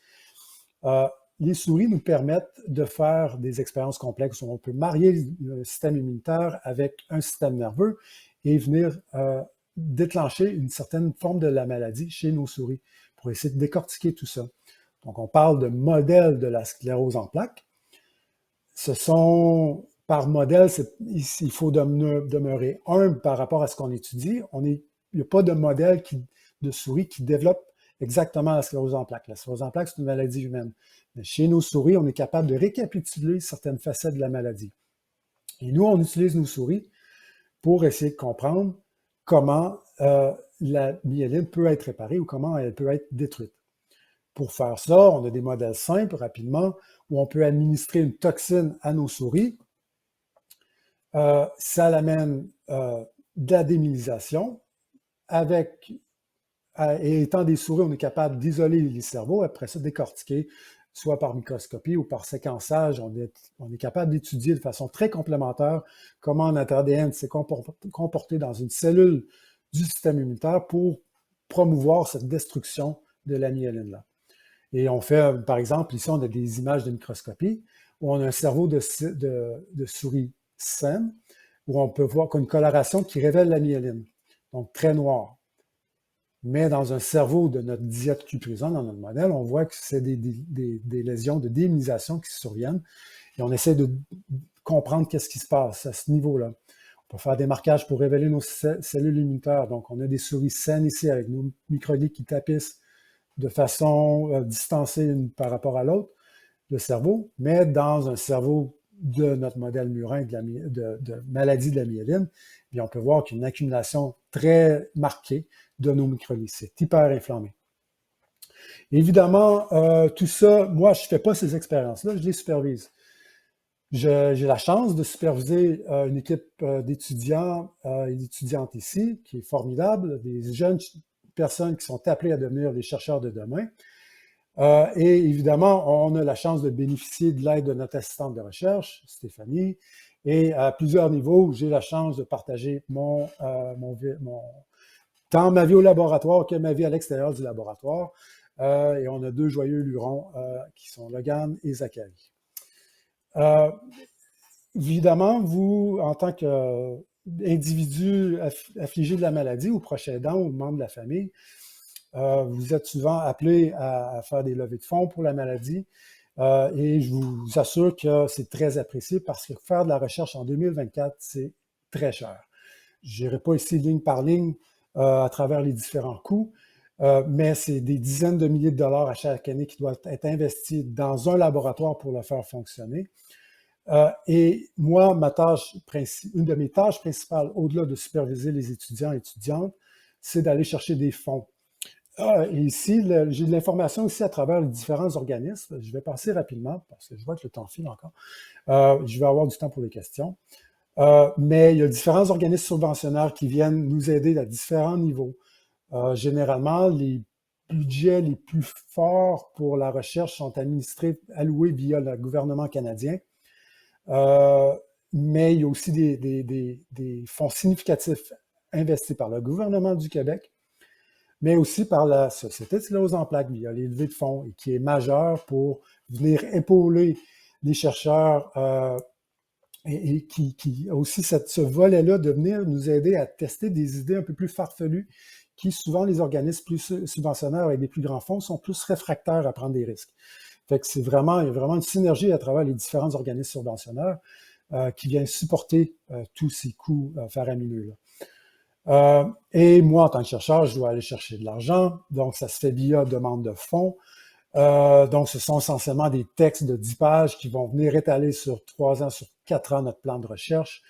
Les souris nous permettent de faire des expériences complexes où on peut marier le système immunitaire avec un système nerveux et venir déclencher une certaine forme de la maladie chez nos souris pour essayer de décortiquer tout ça. Donc, on parle de modèles de la sclérose en plaques. Par modèle, il faut demeurer humble par rapport à ce qu'on étudie. Il n'y a pas de modèle de souris qui développe exactement la sclérose en plaques. La sclérose en plaques, c'est une maladie humaine. Mais chez nos souris, on est capable de récapituler certaines facettes de la maladie. Et nous, on utilise nos souris pour essayer de comprendre comment la myéline peut être réparée ou comment elle peut être détruite. Pour faire ça, on a des modèles simples, rapidement, où on peut administrer une toxine à nos souris. Ça amène de la démyélisation. Et étant des souris, on est capable d'isoler les cerveaux, après ça, décortiquer, soit par microscopie ou par séquençage. On est capable d'étudier de façon très complémentaire comment notre ADN s'est comporté dans une cellule du système immunitaire pour promouvoir cette destruction de la myéline-là. Et on fait, par exemple, ici, on a des images de microscopie où on a un cerveau de souris saine, où on peut voir qu'une coloration qui révèle la myéline, donc très noire. Mais dans un cerveau de notre diète Q-prison, dans notre modèle, on voit que c'est des lésions de démyélinisation qui surviennent et on essaie de comprendre qu'est-ce qui se passe à ce niveau-là. On peut faire des marquages pour révéler nos cellules immunitaires. Donc, on a des souris saines ici avec nos microlits qui tapissent de façon distancée une par rapport à l'autre, le cerveau, mais dans un cerveau de notre modèle murin de maladie de la myéline, bien, on peut voir qu'il y a une accumulation très marquée de nos microlits. C'est hyper inflammé. Évidemment, tout ça, moi, je ne fais pas ces expériences-là, je les supervise. J'ai la chance de superviser une équipe d'étudiants et d'étudiantes ici, qui est formidable, des jeunes personnes qui sont appelées à devenir des chercheurs de demain. Et évidemment, on a la chance de bénéficier de l'aide de notre assistante de recherche, Stéphanie, et à plusieurs niveaux, j'ai la chance de partager tant ma vie au laboratoire que ma vie à l'extérieur du laboratoire. Et on a deux joyeux lurons qui sont Logan et Zachary. Évidemment, vous, en tant qu'individu affligé de la maladie ou proche aidant ou membre de la famille, vous êtes souvent appelé à faire des levées de fonds pour la maladie et je vous assure que c'est très apprécié parce que faire de la recherche en 2024, c'est très cher. Je n'irai pas ici ligne par ligne à travers les différents coûts, mais c'est des dizaines de milliers de dollars à chaque année qui doivent être investis dans un laboratoire pour le faire fonctionner. Et moi, une de mes tâches principales, au-delà de superviser les étudiants et étudiantes, c'est d'aller chercher des fonds. Et ici, j'ai de l'information aussi à travers les différents organismes. Je vais passer rapidement parce que je vois que le temps file encore. Je vais avoir du temps pour les questions. Mais il y a différents organismes subventionnaires qui viennent nous aider à différents niveaux. Généralement, les budgets les plus forts pour la recherche sont alloués via le gouvernement canadien. Mais il y a aussi des fonds significatifs investis par le gouvernement du Québec, mais aussi par la Société de sclérose en plaques via les levées de fonds, et qui est majeur pour venir épauler les chercheurs et qui a aussi ce volet-là de venir nous aider à tester des idées un peu plus farfelues qui, souvent, les organismes plus subventionnaires avec des plus grands fonds sont plus réfractaires à prendre des risques. Fait que il y a vraiment une synergie à travers les différents organismes subventionnaires qui viennent supporter tous ces coûts faramineux-là. Et moi, en tant que chercheur, je dois aller chercher de l'argent. Donc, ça se fait via demande de fonds. Donc, ce sont essentiellement des textes de 10 pages qui vont venir étaler sur 3 ans, sur 4 ans notre plan de recherche.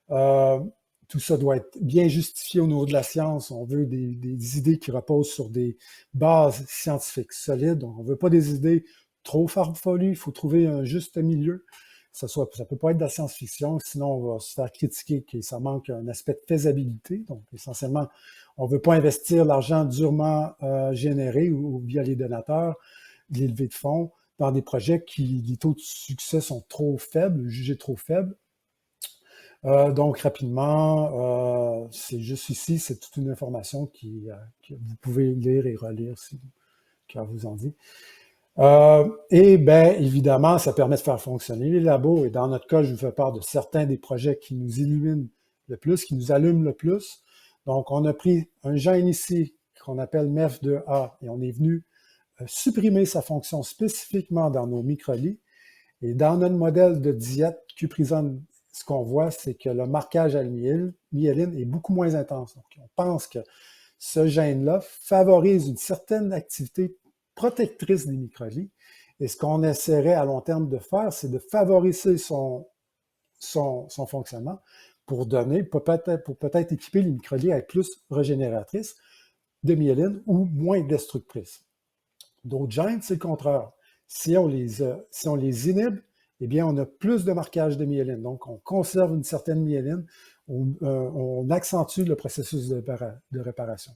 Tout ça doit être bien justifié au niveau de la science. On veut des idées qui reposent sur des bases scientifiques solides. Donc, on ne veut pas des idées trop farfelues. Il faut trouver un juste milieu. Ça ne peut pas être de la science-fiction, sinon on va se faire critiquer que ça manque un aspect de faisabilité. Donc, essentiellement, on ne veut pas investir l'argent durement généré ou via les donateurs, les levées de fonds, dans des projets qui, les taux de succès sont trop faibles, jugés trop faibles. Donc, rapidement, c'est juste ici, c'est toute une information que vous pouvez lire et relire si cœur vous en dit. Et bien, évidemment, ça permet de faire fonctionner les labos. Et dans notre cas, je vous fais part de certains des projets qui nous illuminent le plus, qui nous allument le plus. Donc, on a pris un gène ici qu'on appelle MEF2A et on est venu supprimer sa fonction spécifiquement dans nos microlits. Et dans notre modèle de diète Q-prison, ce qu'on voit, c'est que le marquage à la myéline est beaucoup moins intense. Donc, on pense que ce gène-là favorise une certaine activité protectrice des microlits. Et ce qu'on essaierait à long terme de faire, c'est de favoriser son fonctionnement pour peut-être équiper les microlits à être plus régénératrices de myéline ou moins destructrices. D'autres gènes, c'est le contraire. Si on les inhibe, eh bien, on a plus de marquage de myéline. Donc, on conserve une certaine myéline, on accentue le processus de réparation.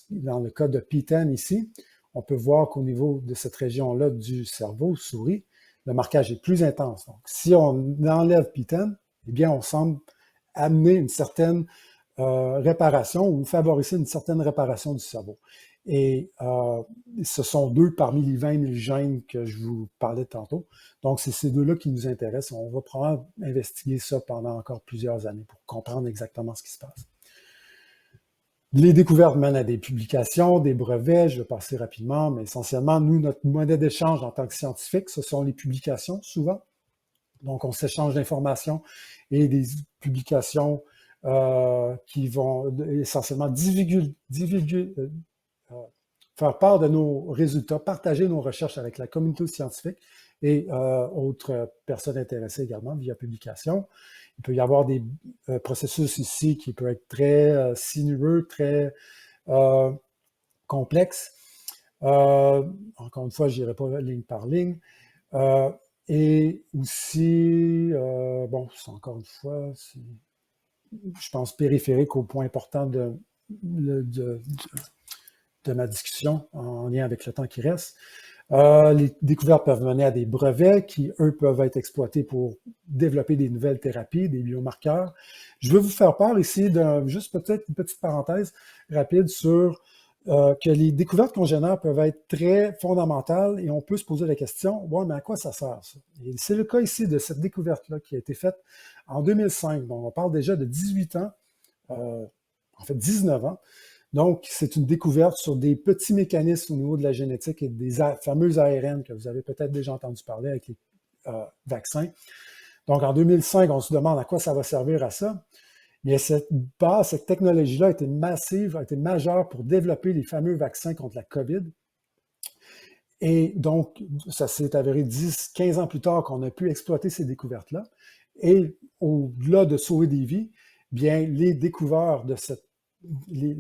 Dans le cas de P10 ici, on peut voir qu'au niveau de cette région-là du cerveau, souris, le marquage est plus intense. Donc, si on enlève P10, eh bien, on semble amener une certaine réparation ou favoriser une certaine réparation du cerveau. Et ce sont deux parmi les 20 000 gènes que je vous parlais tantôt. Donc, c'est ces deux-là qui nous intéressent. On va probablement investiguer ça pendant encore plusieurs années pour comprendre exactement ce qui se passe. Les découvertes mènent à des publications, des brevets, je vais passer rapidement, mais essentiellement, nous, notre monnaie d'échange en tant que scientifique, ce sont les publications, souvent. Donc, on s'échange d'informations et des publications qui vont essentiellement faire part de nos résultats, partager nos recherches avec la communauté scientifique et autres personnes intéressées également via publication. Il peut y avoir des processus ici qui peuvent être très sinueux, très complexes. Encore une fois, je n'irai pas ligne par ligne. Et aussi, bon, c'est encore une fois, je pense, périphérique au point important de ma discussion en lien avec le temps qui reste. Les découvertes peuvent mener à des brevets qui, eux, peuvent être exploités pour développer des nouvelles thérapies, des biomarqueurs. Je veux vous faire part ici juste peut-être une petite parenthèse rapide sur que les découvertes qu'on génère peuvent être très fondamentales et on peut se poser la question, ouais, mais à quoi ça sert ça? Et c'est le cas ici de cette découverte-là qui a été faite en 2005. Donc, on parle déjà de 18 ans, en fait 19 ans. Donc, c'est une découverte sur des petits mécanismes au niveau de la génétique et des fameux ARN que vous avez peut-être déjà entendu parler avec les vaccins. Donc, en 2005, on se demande à quoi ça va servir à ça. Mais cette technologie-là a été massive, a été majeure pour développer les fameux vaccins contre la COVID. Et donc, ça s'est avéré 10, 15 ans plus tard qu'on a pu exploiter ces découvertes-là. Et au-delà de sauver des vies, bien, les découvreurs de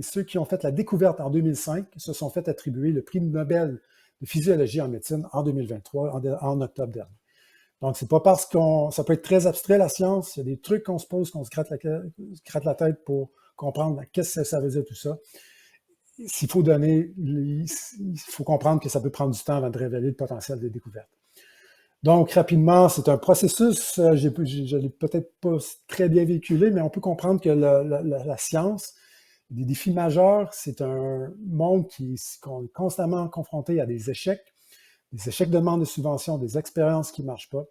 ceux qui ont fait la découverte en 2005 se sont fait attribuer le prix Nobel de physiologie en médecine en 2023, en octobre dernier. Donc, c'est pas parce ça peut être très abstrait, la science, il y a des trucs qu'on se pose, qu'on se gratte la tête pour comprendre qu'est-ce que ça veut dire tout ça. Il faut comprendre que ça peut prendre du temps avant de révéler le potentiel des découvertes. Donc, rapidement, c'est un processus, je ne l'ai peut-être pas très bien véhiculé, mais on peut comprendre que la science, des défis majeurs, c'est un monde qui est constamment confronté à des échecs de demande de subventions, des expériences qui ne marchent pas,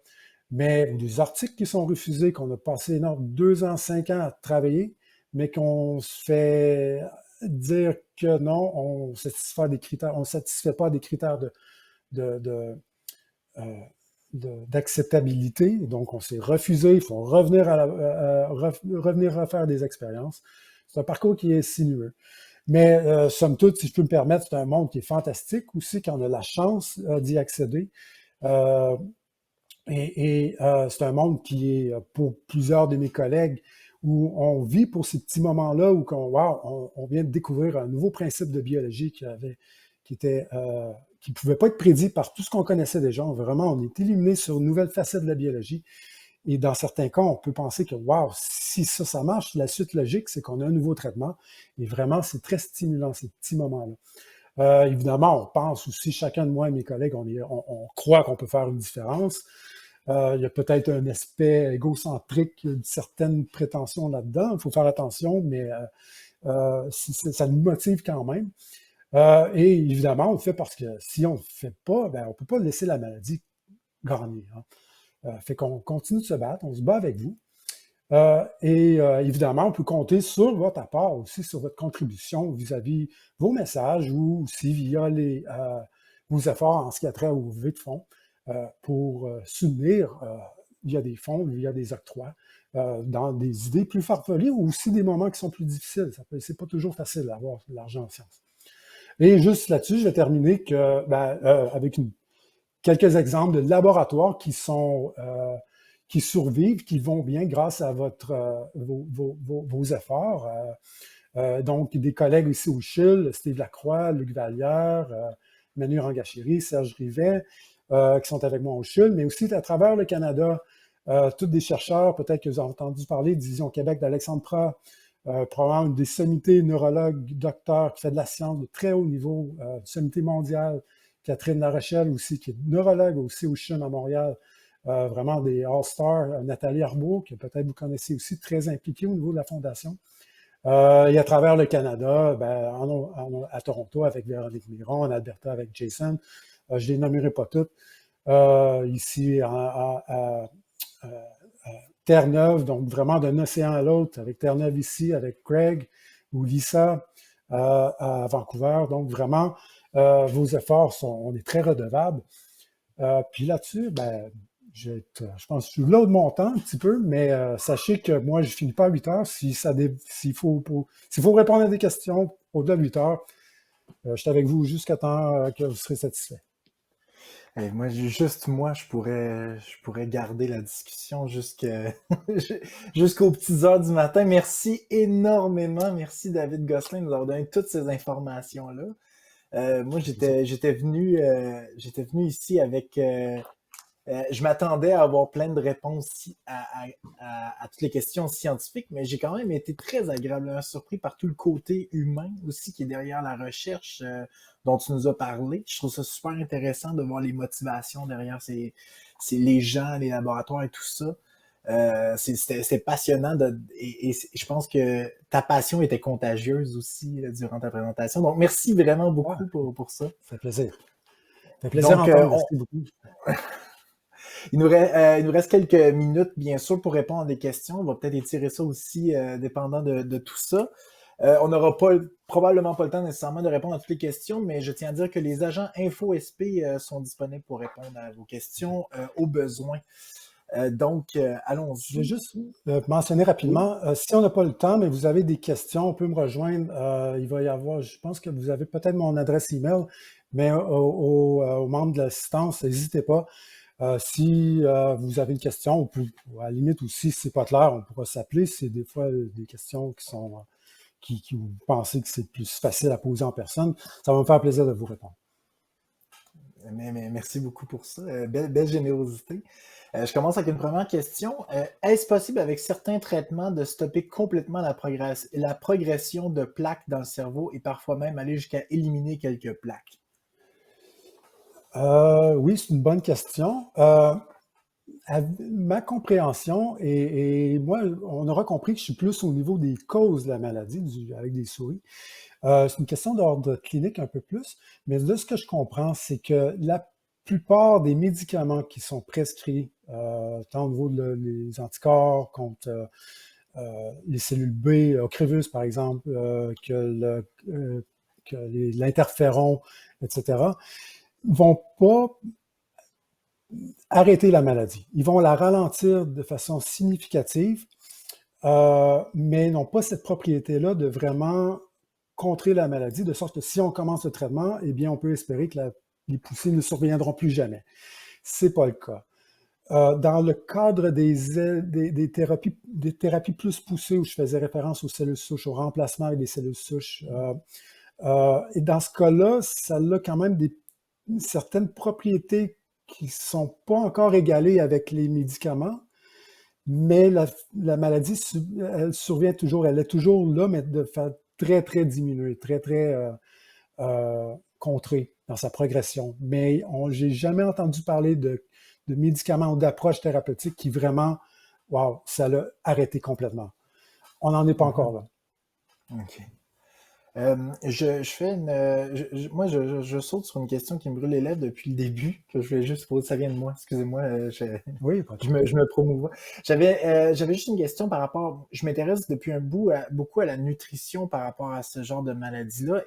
mais des articles qui sont refusés, qu'on a passé 2 ans, 5 ans à travailler, mais qu'on se fait dire que non, on ne satisfait pas des critères d'acceptabilité. Donc, on s'est refusé, il faut revenir refaire des expériences. C'est un parcours qui est sinueux. Mais somme toute, si je peux me permettre, c'est un monde qui est fantastique aussi, quand on a la chance d'y accéder. C'est un monde qui est, pour plusieurs de mes collègues, où on vit pour ces petits moments-là où on vient de découvrir un nouveau principe de biologie qui ne pouvait pas être prédit par tout ce qu'on connaissait déjà. Vraiment, on est illuminé sur une nouvelle facette de la biologie. Et dans certains cas, on peut penser que, wow, si ça marche, la suite logique, c'est qu'on a un nouveau traitement. Et vraiment, c'est très stimulant, ces petits moments-là. Évidemment, on pense aussi, chacun de moi et mes collègues, on croit qu'on peut faire une différence. Il y a peut-être un aspect égocentrique, une certaine prétention là-dedans. Il faut faire attention, mais ça nous motive quand même. Et évidemment, on le fait parce que si on ne le fait pas, ben, on ne peut pas laisser la maladie gagner. Hein. Fait qu'on continue de se battre, on se bat avec vous. Évidemment, on peut compter sur votre apport aussi, sur votre contribution vis-à-vis vos messages ou aussi via vos efforts en ce qui a trait aux levées de fonds pour soutenir via des fonds, via des octrois, dans des idées plus farfelues ou aussi des moments qui sont plus difficiles. C'est pas toujours facile d'avoir de l'argent en sciences. Et juste là-dessus, je vais terminer avec quelques exemples de laboratoires qui survivent, qui vont bien grâce à vos efforts. Donc, des collègues ici au CHUL, Steve Lacroix, Luc Vallière, Manu Rangacheri, Serge Rivet, qui sont avec moi au CHUL, mais aussi à travers le Canada, tous des chercheurs, peut-être que vous avez entendu parler, Division Québec d'Alexandre Prat, probablement une des sommités neurologues, docteurs, qui fait de la science de très haut niveau, sommité mondiale, Catherine Larochelle aussi, qui est neurologue aussi au CHUM à Montréal, vraiment des all-stars, Nathalie Arbault, que peut-être vous connaissez aussi, très impliquée au niveau de la Fondation. Et à travers le Canada, ben, à Toronto avec Véronique Miron, en Alberta avec Jason. Je les nommerai pas toutes. Ici, à Terre-Neuve, donc vraiment d'un océan à l'autre, avec Terre-Neuve ici, avec Craig ou Lisa à Vancouver. Donc vraiment, vos efforts on est très redevables. Puis là-dessus, ben, je pense que je suis là de mon temps un petit peu, mais sachez que moi, je ne finis pas à 8 heures. S'il faut répondre à des questions au-delà de 8 heures, je suis avec vous jusqu'à temps que vous serez satisfait. Moi, je pourrais garder la discussion jusqu'aux petites heures du matin. Merci énormément. Merci, David Gosselin, de nous avoir donné toutes ces informations-là. Moi, j'étais venu ici avec, je m'attendais à avoir plein de réponses à toutes les questions scientifiques, mais j'ai quand même été très agréablement surpris par tout le côté humain aussi qui est derrière la recherche dont tu nous as parlé. Je trouve ça super intéressant de voir les motivations derrière les gens, les laboratoires et tout ça. C'était passionnant et je pense que ta passion était contagieuse aussi durant ta présentation. Donc, merci vraiment Ouais, beaucoup pour ça. ça fait plaisir. Ça fait plaisir Donc, d'entendre. Merci beaucoup. il nous reste quelques minutes, bien sûr, pour répondre à des questions. On va peut-être étirer ça aussi, dépendant de tout ça. On n'aura probablement pas le temps nécessairement de répondre à toutes les questions, mais je tiens à dire que les agents InfoSP sont disponibles pour répondre à vos questions au besoin. Donc, Je vais allons-y. juste mentionner Oui. rapidement, si on n'a pas le temps, mais vous avez des questions, on peut me rejoindre. Il va y avoir, je pense que vous avez peut-être mon adresse email, mais aux membres de l'assistance, n'hésitez pas. Si vous avez une question, ou à la limite aussi, si c'est pas clair, on pourra s'appeler. C'est des fois des questions qui vous pensez que c'est plus facile à poser en personne. Ça va me faire plaisir de vous répondre. Mais merci beaucoup pour ça. Belle générosité. Je commence avec une première question. Est-ce possible avec certains traitements de stopper complètement la progression de plaques dans le cerveau et parfois même aller jusqu'à éliminer quelques plaques? Oui, c'est une bonne question. Ma compréhension, et moi, on aura compris que je suis plus au niveau des causes de la maladie avec des souris. C'est une question d'ordre clinique un peu plus, mais de ce que je comprends, c'est que la plupart des médicaments qui sont prescrits, tant au niveau des anticorps contre les cellules B, Ocrevus par exemple, que l'interféron, etc., vont pas arrêter la maladie. Ils vont la ralentir de façon significative, mais n'ont pas cette propriété-là de vraiment contrer la maladie, de sorte que si on commence le traitement, eh bien, on peut espérer que les poussées ne surviendront plus jamais. C'est pas le cas. Dans le cadre des thérapies plus poussées où je faisais référence aux cellules souches, au remplacement avec des cellules souches, et dans ce cas-là, ça a quand même certaines propriétés qui ne sont pas encore égalées avec les médicaments, mais la maladie, elle survient toujours, elle est toujours là, mais de faire très, très diminuée, très, très contrée dans sa progression. Mais j'ai jamais entendu parler de médicaments ou d'approches thérapeutiques qui vraiment, wow, ça l'a arrêté complètement. On n'en est pas encore Mhm. là. OK. Je fais moi, je saute sur une question qui me brûle les lèvres depuis le début, que je voulais juste poser. Ça vient de moi, excusez-moi, Oui, pas de je problème. me promouvois. J'avais juste une question par rapport. Je m'intéresse depuis un bout beaucoup à la nutrition par rapport à ce genre de maladie-là.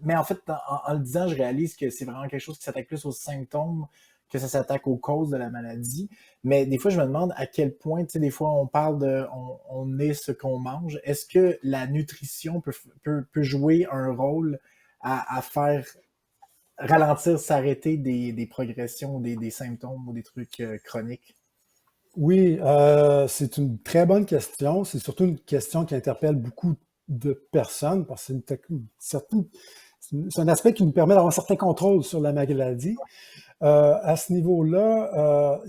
Mais en fait, en le disant, je réalise que c'est vraiment quelque chose qui s'attaque plus aux symptômes que ça s'attaque aux causes de la maladie. Mais des fois, je me demande à quel point, tu sais, des fois, on parle on est ce qu'on mange. Est-ce que la nutrition peut jouer un rôle à faire ralentir, s'arrêter des progressions, des symptômes ou des trucs chroniques? Oui, c'est une très bonne question. C'est surtout une question qui interpelle beaucoup de personnes parce que c'est un aspect qui nous permet d'avoir un certain contrôle sur la maladie. À ce niveau-là,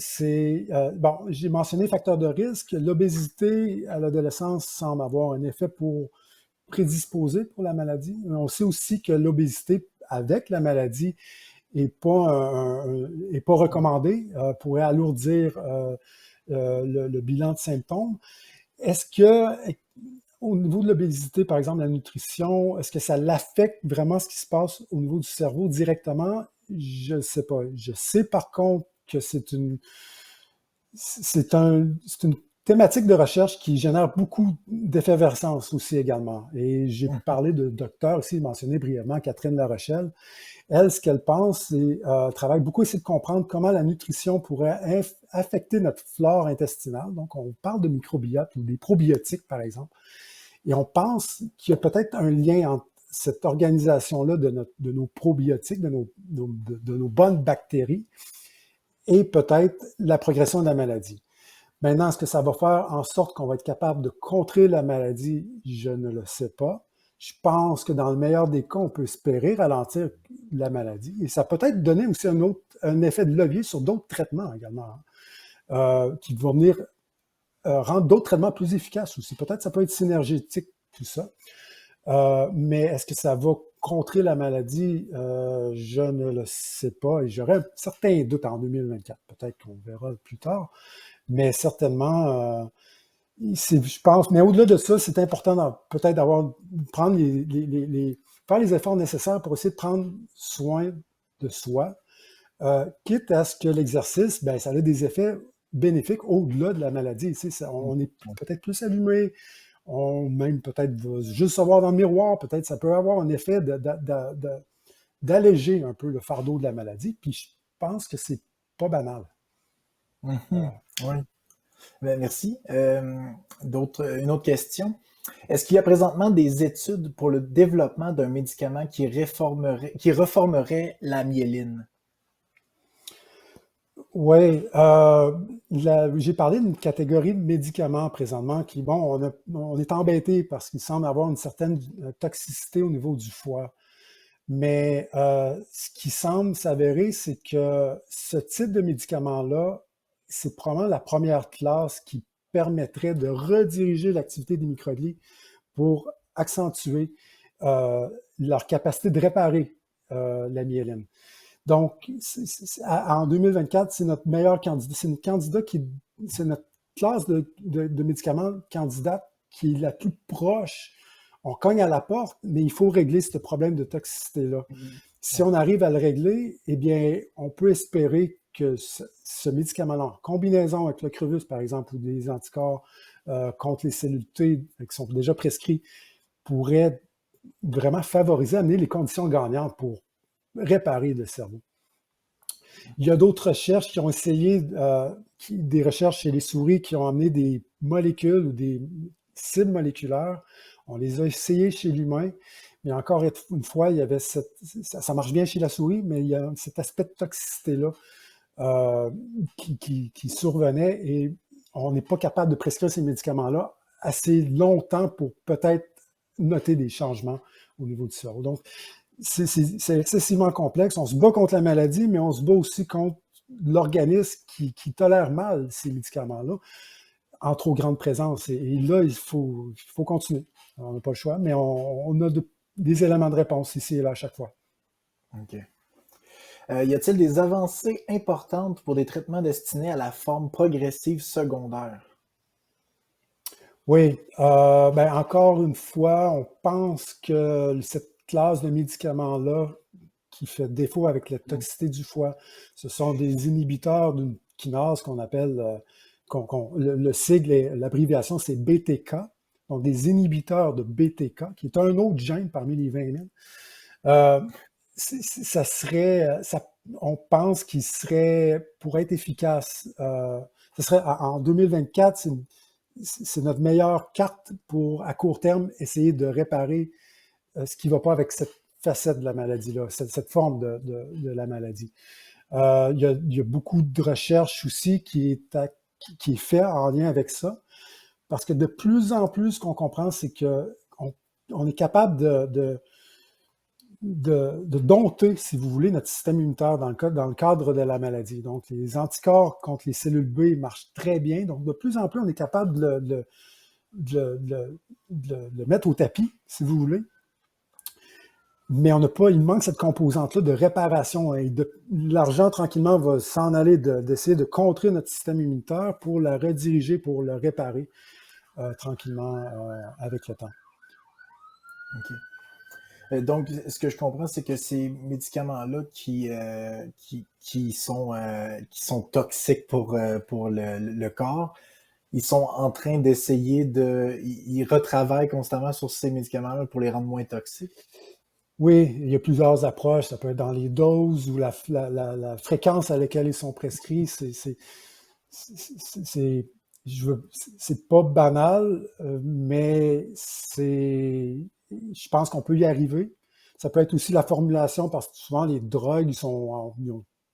bon, j'ai mentionné facteur de risque. L'obésité à l'adolescence semble avoir un effet pour prédisposer pour la maladie. Mais on sait aussi que l'obésité avec la maladie est pas recommandée, pourrait alourdir le bilan de symptômes. Est-ce que au niveau de l'obésité, par exemple, la nutrition, est-ce que ça l'affecte vraiment ce qui se passe au niveau du cerveau directement? Je ne sais pas. Je sais par contre que c'est une thématique de recherche qui génère beaucoup d'effervescence aussi également. Et j'ai Mhm. parlé de docteurs aussi, mentionné brièvement Catherine Larochelle. Elle, ce qu'elle pense, c'est travaille beaucoup essayer de comprendre comment la nutrition pourrait affecter notre flore intestinale. Donc, on parle de microbiote ou des probiotiques, par exemple. Et on pense qu'il y a peut-être un lien entre cette organisation-là de nos probiotiques, de nos bonnes bactéries, et peut-être la progression de la maladie. Maintenant, est-ce que ça va faire en sorte qu'on va être capable de contrer la maladie? Je ne le sais pas. Je pense que dans le meilleur des cas, on peut espérer ralentir la maladie. Et ça peut être donner aussi un effet de levier sur d'autres traitements également, qui vont venir rendre d'autres traitements plus efficaces aussi. Peut-être ça peut être synergétique, tout ça. Mais est-ce que ça va contrer la maladie? Je ne le sais pas et j'aurais un certain doute en 2024. Peut-être qu'on verra plus tard. Mais certainement, je pense, mais au-delà de ça, c'est important peut-être prendre faire les efforts nécessaires pour essayer de prendre soin de soi, quitte à ce que l'exercice, ben, ça a des effets bénéfiques au-delà de la maladie. Tu sais, on est peut-être plus allumé, on même peut-être va juste se voir dans le miroir, peut-être ça peut avoir un effet d'alléger un peu le fardeau de la maladie, puis je pense que c'est pas banal. Mhm. Oui. Ben, merci. Une autre question. Est-ce qu'il y a présentement des études pour le développement d'un médicament qui reformerait la myéline? Oui, j'ai parlé d'une catégorie de médicaments présentement qui, bon, on est embêté parce qu'il semble avoir une certaine toxicité au niveau du foie. Mais ce qui semble s'avérer, c'est que ce type de médicament-là, c'est probablement la première classe qui permettrait de rediriger l'activité des microglies pour accentuer leur capacité de réparer la myéline. Donc, en 2024, c'est notre meilleur candidat. C'est notre classe de médicaments candidate qui est la plus proche. On cogne à la porte, mais il faut régler ce problème de toxicité-là. Mhm. Si Ouais. on arrive à le régler, eh bien, on peut espérer que ce médicament-là, en combinaison avec le Crevus, par exemple, ou des anticorps contre les cellules T qui sont déjà prescrits, pourrait vraiment favoriser, amener les conditions gagnantes pour réparer le cerveau. Il y a d'autres recherches qui ont essayé, des recherches chez les souris qui ont amené des molécules ou des cibles moléculaires. On les a essayées chez l'humain, mais encore une fois, il y avait ça marche bien chez la souris, mais il y a cet aspect de toxicité-là qui survenait et on n'est pas capable de prescrire ces médicaments-là assez longtemps pour peut-être noter des changements au niveau du cerveau. Donc, c'est excessivement complexe. On se bat contre la maladie, mais on se bat aussi contre l'organisme qui tolère mal ces médicaments-là en trop grande présence. Et là, il faut continuer. On n'a pas le choix, mais on a des éléments de réponse ici et là à chaque fois. OK. Y a-t-il des avancées importantes pour des traitements destinés à la forme progressive secondaire? Oui, ben encore une fois, on pense que cette classe de médicaments-là qui fait défaut avec la Mm. toxicité du foie, ce sont des inhibiteurs d'une kinase qu'on appelle, le sigle, l'abréviation, c'est BTK, donc des inhibiteurs de BTK, qui est un autre gène parmi les 20 000. Euh, ça serait, on pense qu'il serait, pour être efficace, ce serait en 2024, c'est notre meilleure carte pour, à court terme, essayer de réparer ce qui ne va pas avec cette facette de la maladie-là, cette forme de la maladie. Il y a beaucoup de recherches aussi qui est fait en lien avec ça, parce que de plus en plus, ce qu'on comprend, c'est qu'on est capable de dompter, si vous voulez, notre système immunitaire dans le cadre de la maladie. Donc, les anticorps contre les cellules B marchent très bien. Donc, de plus en plus, on est capable de le mettre au tapis, si vous voulez. Mais il manque cette composante-là de réparation. Et l'argent, tranquillement, va s'en aller d'essayer de contrer notre système immunitaire pour la rediriger, pour le réparer. tranquillement avec le temps. OK. Donc, ce que je comprends, c'est que ces médicaments-là qui sont toxiques pour le corps, ils sont en train d'essayer ils retravaillent constamment sur ces médicaments-là pour les rendre moins toxiques. Oui, il y a plusieurs approches. Ça peut être dans les doses ou la fréquence à laquelle ils sont prescrits. C'est, c'est pas banal, mais je pense qu'on peut y arriver. Ça peut être aussi la formulation parce que souvent les drogues, ils ont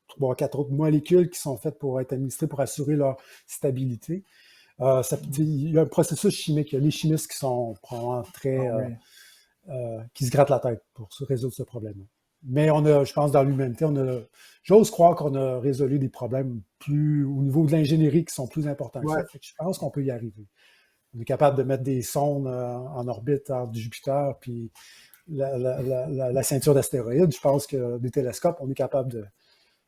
3, 4 autres molécules qui sont faites pour être administrées pour assurer leur stabilité. Il y a un processus chimique. Il y a les chimistes qui sont probablement Ah oui. qui se grattent la tête pour résoudre ce problème. Mais je pense, dans l'humanité, j'ose croire qu'on a résolu des problèmes au niveau de l'ingénierie qui sont plus importants que ça. Ouais. Fait que je pense qu'on peut y arriver. On est capable de mettre des sondes en orbite entre Jupiter puis la ceinture d'astéroïdes. Je pense que des télescopes, on est capable de.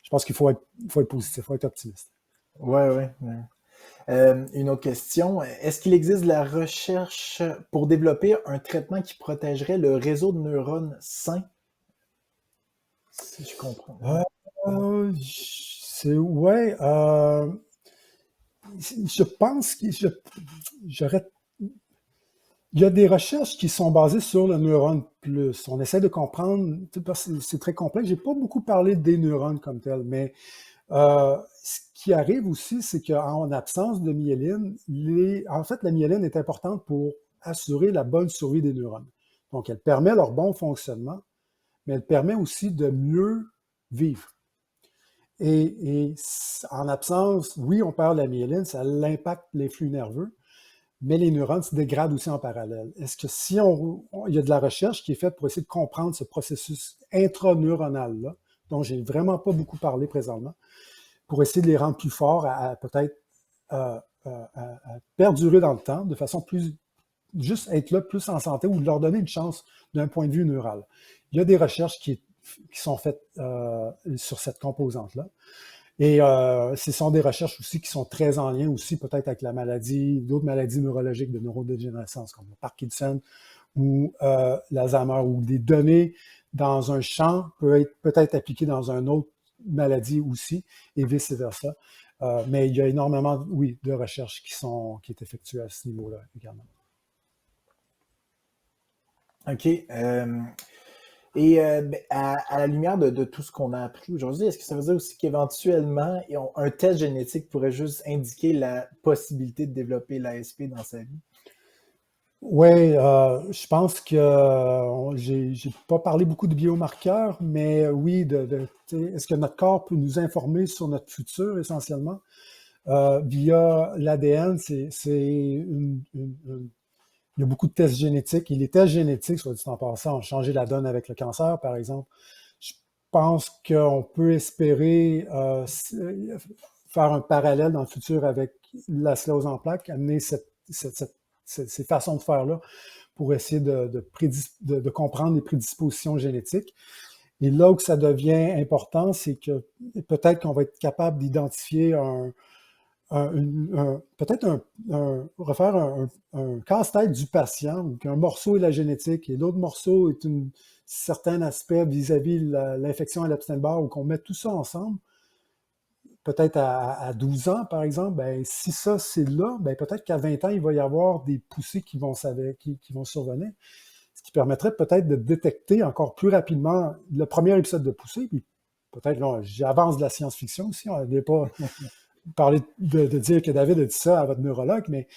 Je pense qu'il faut être positif, il faut être optimiste. Ouais, ouais. Ouais. Une autre question. Est-ce qu'il existe de la recherche pour développer un traitement qui protégerait le réseau de neurones sains? Si je comprends. Ouais. Ouais. Je pense que j'aurais. Il y a des recherches qui sont basées sur le neurone plus. On essaie de comprendre, parce que c'est très complexe. J'ai pas beaucoup parlé des neurones comme tels, mais ce qui arrive aussi, c'est qu'en absence de myéline, en fait, la myéline est importante pour assurer la bonne survie des neurones. Donc, elle permet leur bon fonctionnement, mais elle permet aussi de mieux vivre. Et en absence, oui, on perd la myéline, ça impacte les flux nerveux, mais les neurones se dégradent aussi en parallèle. Est-ce que si il y a de la recherche qui est faite pour essayer de comprendre ce processus intraneuronal-là, dont j'ai vraiment pas beaucoup parlé présentement, pour essayer de les rendre plus forts, à peut-être à perdurer dans le temps, de façon plus, juste être là plus en santé ou de leur donner une chance d'un point de vue neural. Il y a des recherches qui sont faites sur cette composante-là. Et ce sont des recherches aussi qui sont très en lien aussi peut-être avec d'autres maladies neurologiques de neurodégénérescence comme le Parkinson ou l'Alzheimer, où des données dans un champ peuvent être peut-être appliquées dans une autre maladie aussi et vice-versa. Mais il y a énormément, oui, de recherches qui est effectuées à ce niveau-là également. OK. Et à la lumière de tout ce qu'on a appris aujourd'hui, est-ce que ça veut dire aussi qu'éventuellement, un test génétique pourrait juste indiquer la possibilité de développer l'ASP dans sa vie? Oui, je pense que j'ai pas parlé beaucoup de biomarqueurs, mais oui, est-ce que notre corps peut nous informer sur notre futur essentiellement? Via l'ADN, il y a beaucoup de tests génétiques. Et les tests génétiques, soit dit en passant, ont changé la donne avec le cancer, par exemple. Je pense qu'on peut espérer faire un parallèle dans le futur avec la sclérose en plaques, amener ces façons de faire-là pour essayer de comprendre les prédispositions génétiques. Et là où ça devient important, c'est que peut-être qu'on va être capable d'identifier peut-être refaire un casse-tête du patient, où qu'un morceau est la génétique et l'autre morceau est un certain aspect vis-à-vis l'infection à l'Epstein-Barr, ou qu'on met tout ça ensemble, peut-être à 12 ans, par exemple, ben, si ça, c'est là, ben, peut-être qu'à 20 ans, il va y avoir des poussées qui vont survenir, ce qui permettrait peut-être de détecter encore plus rapidement le premier épisode de poussée, puis peut-être, là, j'avance de la science-fiction aussi, on n'est pas parler de dire que David a dit ça à votre neurologue, mais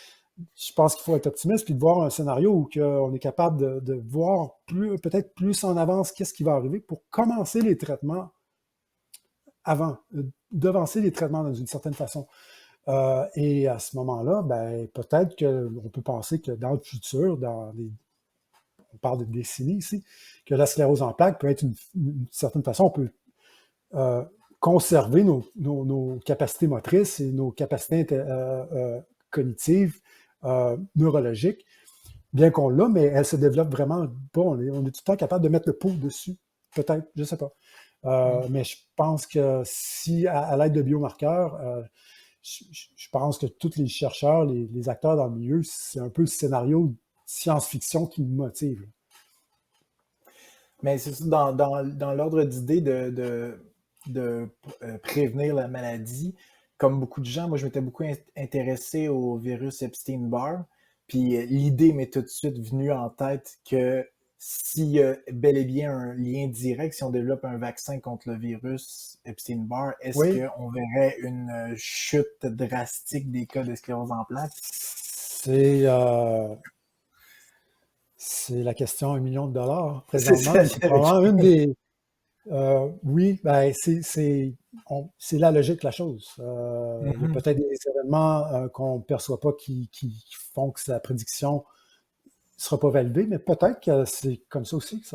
je pense qu'il faut être optimiste puis de voir un scénario où on est capable de voir peut-être plus en avance qu'est-ce qui va arriver pour commencer les traitements avant, devancer les traitements d'une certaine façon. Et à ce moment-là, ben, peut-être qu'on peut penser que dans le futur, on parle de décennies ici, que la sclérose en plaques peut être une certaine façon, on peut conserver nos capacités motrices et nos capacités cognitives, neurologiques, bien qu'on l'a, mais elles se développent vraiment pas. On est tout le temps capable de mettre le pot dessus, peut-être, je ne sais pas. Mais je pense que si, à l'aide de biomarqueurs, je pense que tous les chercheurs, les acteurs dans le milieu, c'est un peu le scénario de science-fiction qui me motive. Mais c'est ça, dans l'ordre d'idée de prévenir la maladie, comme beaucoup de gens, moi je m'étais beaucoup intéressé au virus Epstein-Barr, puis l'idée m'est tout de suite venue en tête que s'il y a bel et bien un lien direct, si on développe un vaccin contre le virus Epstein-Barr, est-ce Oui, qu'on verrait une chute drastique des cas de sclérose en plaques? c'est c'est la question à 1 million de dollars C'est présentement. ça, Puis c'est probablement une des. Oui, ben c'est la logique de la chose. Il y a Mhm. peut-être des événements qu'on ne perçoit pas qui font que sa prédiction ne sera pas validée, mais peut-être que c'est comme ça aussi que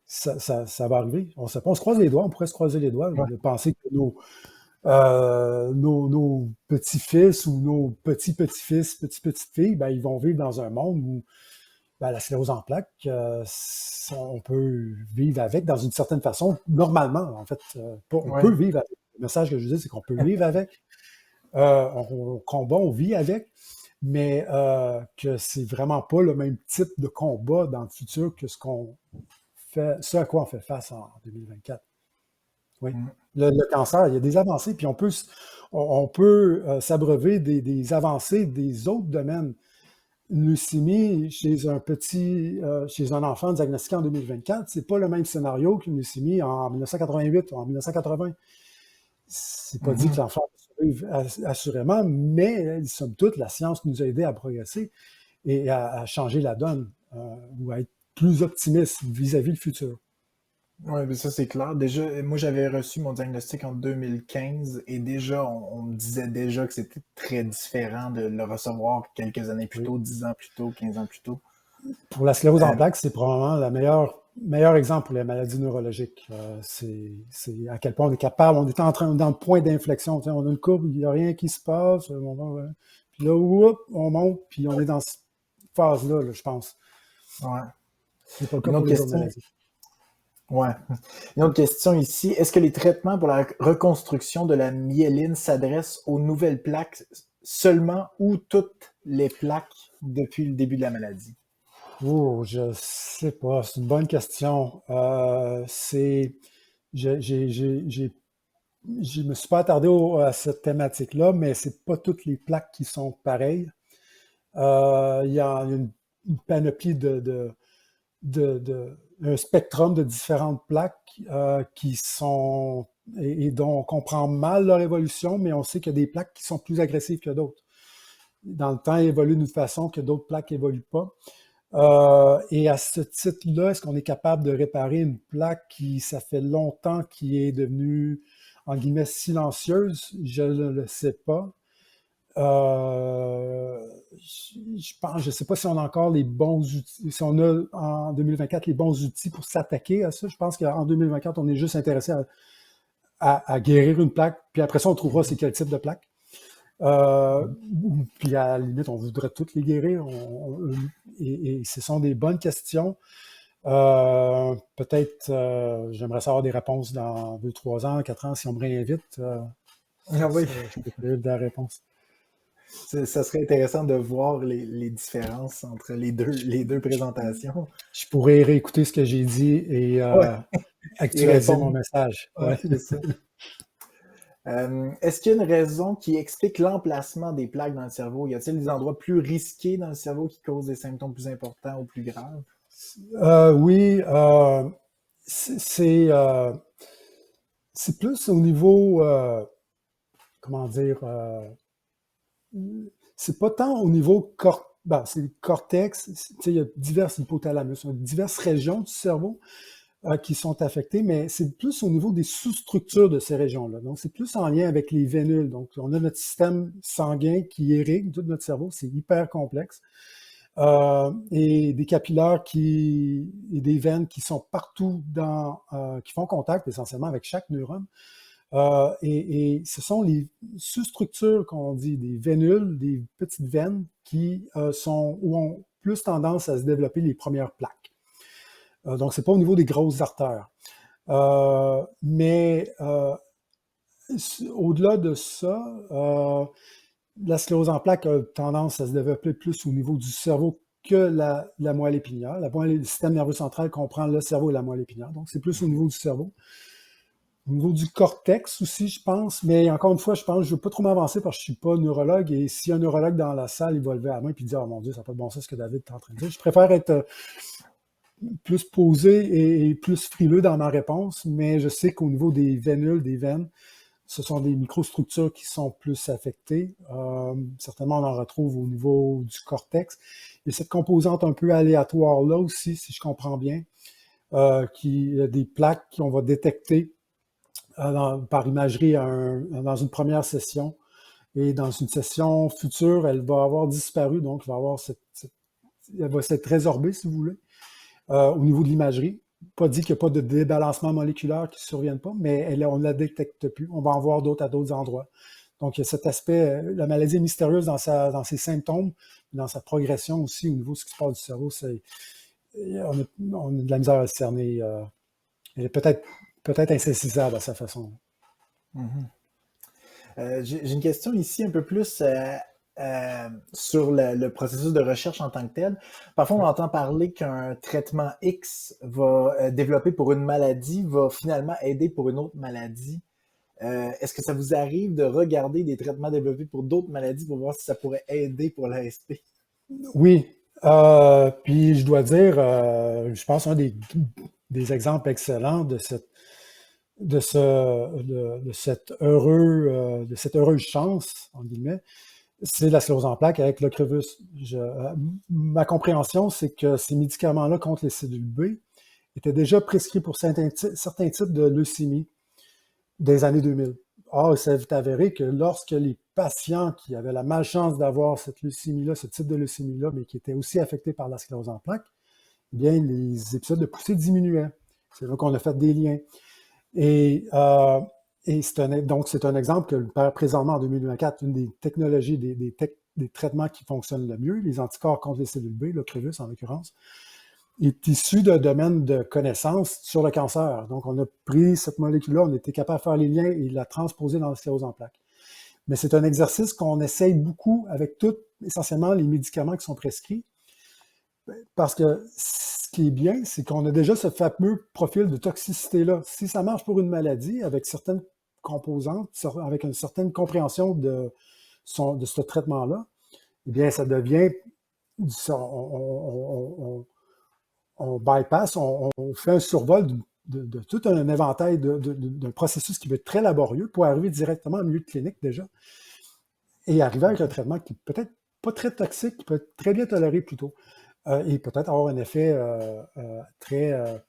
ça va arriver. On sait pas, on se croise les doigts, on pourrait se croiser les doigts, Ouais. de penser que nos petits-fils ou nos petits-petits-fils, petits-petites-filles, ben, ils vont vivre dans un monde où ben, la sclérose en plaques, on peut vivre avec dans une certaine façon, normalement, en fait. On Ouais. peut vivre avec. Le message que je dis, c'est qu'on peut vivre avec. On combat, on vit avec, mais que c'est vraiment pas le même type de combat dans le futur que ce à quoi on fait face en 2024. Oui. Mm. Le cancer, il y a des avancées, puis on peut s'abreuver des avancées des autres domaines. Une leucémie chez un enfant diagnostiqué en 2024, c'est pas le même scénario qu'une leucémie en 1988 ou en 1980. C'est pas dit que Mhm. l'enfant va survivre assurément, mais somme toute, la science nous a aidés à progresser et à changer la donne ou à être plus optimiste vis-à-vis le futur. Ouais, mais ça c'est clair. Déjà, moi j'avais reçu mon diagnostic en 2015 et déjà on me disait déjà que c'était très différent de le recevoir quelques années plus Oui. tôt, 10 ans plus tôt, 15 ans plus tôt. Pour la sclérose en Euh, plaques, c'est probablement le meilleur exemple pour les maladies neurologiques. C'est à quel point on est capable, on est dans le point d'inflexion. Tu sais, on a une courbe, il n'y a rien qui se passe. Puis là, on monte, puis on est dans cette phase-là, là, je pense. ouais. Ce n'est pas le cas Une pour autre les autres question. maladies. Ouais. Une autre question ici. Est-ce que les traitements pour la reconstruction de la myéline s'adressent aux nouvelles plaques seulement ou toutes les plaques depuis le début de la maladie? Oh, je sais pas, c'est une bonne question. Je me suis pas attardé à cette thématique-là, mais c'est pas toutes les plaques qui sont pareilles. Il y a une panoplie un spectrum de différentes plaques qui sont et dont on comprend mal leur évolution, mais on sait qu'il y a des plaques qui sont plus agressives que d'autres. Dans le temps, elles évoluent d'une façon que d'autres plaques évoluent pas. Et à ce titre-là, est-ce qu'on est capable de réparer une plaque qui, ça fait longtemps, qui est devenue, en guillemets, silencieuse? Je ne le sais pas. Je ne sais pas si on a encore les bons outils, si on a en 2024 les bons outils pour s'attaquer à ça. Je pense qu'en 2024, on est juste intéressé à guérir une plaque, puis après ça, on trouvera c'est quel type de plaque. Euh, Puis à la limite, on voudrait toutes les guérir. Et ce sont des bonnes questions. Peut-être, j'aimerais savoir des réponses dans 2, 3 ans, 4 ans, si on me réinvite. Ah oui. Je peux te donner la réponse. Ça serait intéressant de voir les différences entre les deux présentations. Je pourrais réécouter ce que j'ai dit et Ouais, y actualiser mon répondre. message. Ouais, Ouais. c'est ça. Est-ce qu'il y a une raison qui explique l'emplacement des plaques dans le cerveau? Y a-t-il des endroits plus risqués dans le cerveau qui causent des symptômes plus importants ou plus graves? Oui, c'est c'est, euh, c'est plus au niveau, comment dire, c'est pas tant au niveau c'est le cortex, tu sais, il y a divers hypothalamus, diverses régions du cerveau qui sont affectées, mais c'est plus au niveau des sous-structures de ces régions-là. Donc, c'est plus en lien avec les vénules. Donc, on a notre système sanguin qui irrigue tout notre cerveau, c'est hyper complexe. Et des capillaires et des veines qui sont partout qui font contact essentiellement avec chaque neurone. Et ce sont les sous-structures qu'on dit, des vénules, des petites veines où ont plus tendance à se développer les premières plaques. Donc, c'est pas au niveau des grosses artères. Mais Au-delà de ça, la sclérose en plaques a tendance à se développer plus au niveau du cerveau que la moelle épinière. Le système nerveux central comprend le cerveau et la moelle épinière, donc c'est plus au niveau du cerveau. Au niveau du cortex aussi, je pense, mais encore une fois, je pense que je ne veux pas trop m'avancer parce que je ne suis pas neurologue, et s'il y a un neurologue dans la salle, il va lever la main et dire « Oh mon Dieu, ça n'a pas de bon sens ce que David est en train de dire ». Je préfère être plus posé et plus frileux dans ma réponse, mais je sais qu'au niveau des vénules, des veines, ce sont des microstructures qui sont plus affectées. Certainement, on en retrouve au niveau du cortex. Il y a cette composante un peu aléatoire là aussi, si je comprends bien, qui des plaques qu'on va détecter par imagerie dans une première session. Et dans une session future, elle va avoir disparu, donc elle va s'être résorbée, si vous voulez, au niveau de l'imagerie. Pas dit qu'il n'y a pas de débalancement moléculaire qui ne survienne pas, mais on ne la détecte plus. On va en voir d'autres à d'autres endroits. Donc, il y a cet aspect, la maladie est mystérieuse dans ses symptômes, dans sa progression aussi, au niveau de ce qui se passe du cerveau. On a de la misère à le cerner. Elle est peut-être insaisissable à sa façon. Mhm. J'ai une question ici un peu plus sur le processus de recherche en tant que tel. Parfois, on entend parler qu'un traitement X va développer pour une maladie, va finalement aider pour une autre maladie. Est-ce que ça vous arrive de regarder des traitements développés pour d'autres maladies pour voir si ça pourrait aider pour l'ASP? Oui. Puis je dois dire, je pense un des exemples excellents de cette heureuse chance, en guillemets, c'est la sclérose en plaques avec l'Ocrevus. Ma compréhension, c'est que ces médicaments-là contre les cellules B étaient déjà prescrits pour certains types de leucémie des années 2000. Or, il s'est avéré que lorsque les patients qui avaient la malchance d'avoir cette leucémie-là, ce type de leucémie-là, mais qui étaient aussi affectés par la sclérose en plaques, eh bien, les épisodes de poussée diminuaient. C'est là qu'on a fait des liens. Et donc, c'est un exemple que présentement, en 2024, une des technologies, des traitements qui fonctionnent le mieux, les anticorps contre les cellules B, l'Ocrevus en l'occurrence, est issu d'un domaine de connaissance sur le cancer. Donc, on a pris cette molécule-là, on était capable de faire les liens et de la transposer dans la sclérose en plaques. Mais c'est un exercice qu'on essaye beaucoup avec essentiellement les médicaments qui sont prescrits, parce que ce qui est bien, c'est qu'on a déjà ce fameux profil de toxicité-là. Si ça marche pour une maladie, avec certaines composantes, avec une certaine compréhension de ce traitement-là, eh bien, ça devient, on bypass, on fait un survol de tout un éventail d'un processus qui peut être très laborieux pour arriver directement au milieu clinique déjà et arriver avec un traitement qui peut être pas très toxique, qui peut être très bien toléré plutôt, et peut-être avoir un effet très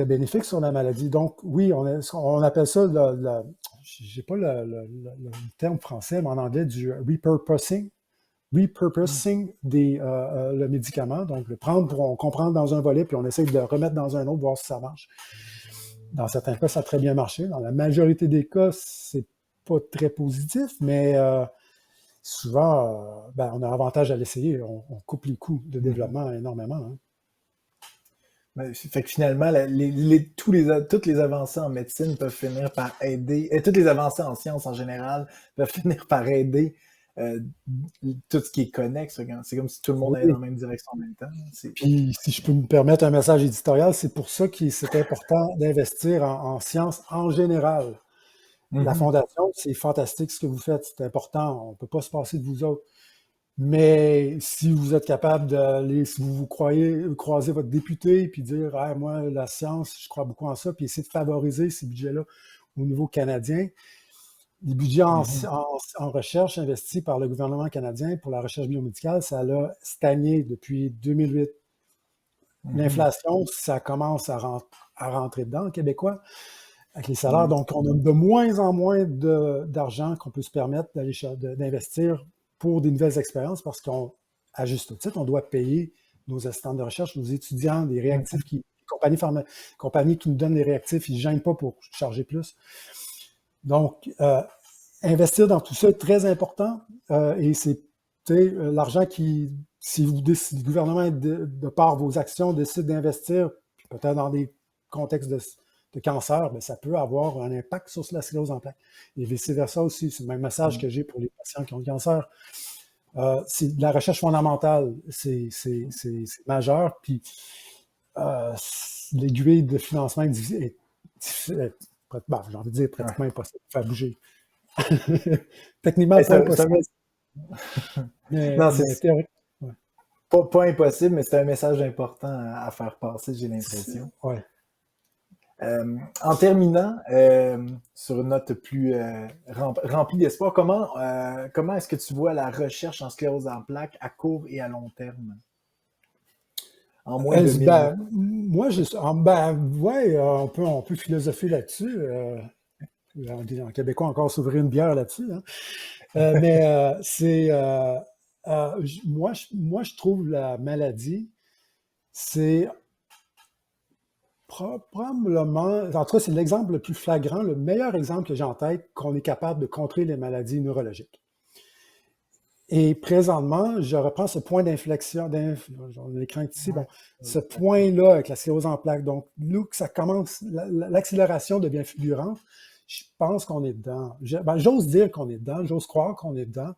bénéfique sur la maladie. Donc, oui, on appelle ça, je n'ai pas le terme français, mais en anglais, du repurposing le médicament, donc le prendre pour on comprendre dans un volet, puis on essaie de le remettre dans un autre, voir si ça marche. Dans certains cas, ça a très bien marché. Dans la majorité des cas, c'est pas très positif, mais souvent, on a avantage à l'essayer. On coupe les coûts de développement énormément. Hein. Fait que finalement, toutes les avancées en médecine peuvent finir par aider, et toutes les avancées en sciences en général peuvent finir par aider euh, tout ce qui est connexe. C'est comme si tout le monde allait dans Oui. la même direction en même temps. Puis, si je peux me permettre un message éditorial, c'est pour ça que c'est important d'investir en sciences en général. La Mhm. Fondation, c'est fantastique ce que vous faites, c'est important, on ne peut pas se passer de vous autres. Mais si vous êtes capable d'aller, si vous croisez votre député puis dire ah, moi, la science, je crois beaucoup en ça, puis essayer de favoriser ces budgets-là au niveau canadien. Les budgets Mhm. en recherche investis par le gouvernement canadien pour la recherche biomédicale, ça a stagné depuis 2008. Mhm. L'inflation, ça commence à rentrer dedans, le Québécois, avec les salaires. Ouais. Donc, on a de moins en moins d'argent qu'on peut se permettre d'investir pour des nouvelles expériences parce qu'à juste titre, on doit payer nos assistants de recherche, nos étudiants, des réactifs Mhm. compagnies qui nous donnent des réactifs, ils ne gênent pas pour charger plus. Donc, investir dans tout ça est très important et c'est l'argent si le gouvernement, de par vos actions, décide d'investir, peut-être dans des contextes de cancer, ben, ça peut avoir un impact sur la sclérose en plaques. Et vice-versa aussi, c'est le même message que j'ai pour les patients qui ont le cancer. C'est de la recherche fondamentale, c'est majeur, puis l'aiguille de financement est difficile, j'ai envie de dire pratiquement impossible de faire bouger. Techniquement, pas impossible. Non, Mais théoriquement, ouais. Pas impossible, mais c'est un message important à faire passer, j'ai l'impression. Ouais. En terminant, sur une note plus remplie d'espoir, comment est-ce que tu vois la recherche en sclérose en plaques à court et à long terme? En moins de 1000 ans. Moi, on peut philosopher là-dessus. En québécois, encore s'ouvrir une bière là-dessus. Hein. Moi, je trouve la maladie, c'est probablement, en tout cas, c'est l'exemple le plus flagrant, le meilleur exemple que j'ai en tête qu'on est capable de contrer les maladies neurologiques. Et présentement, je reprends ce point d'inflexion, l'écran est ici, ce point-là avec la sclérose en plaques. Donc, nous, que ça commence, l'accélération devient fulgurante. Je pense qu'on est dedans. J'ose dire qu'on est dedans, j'ose croire qu'on est dedans.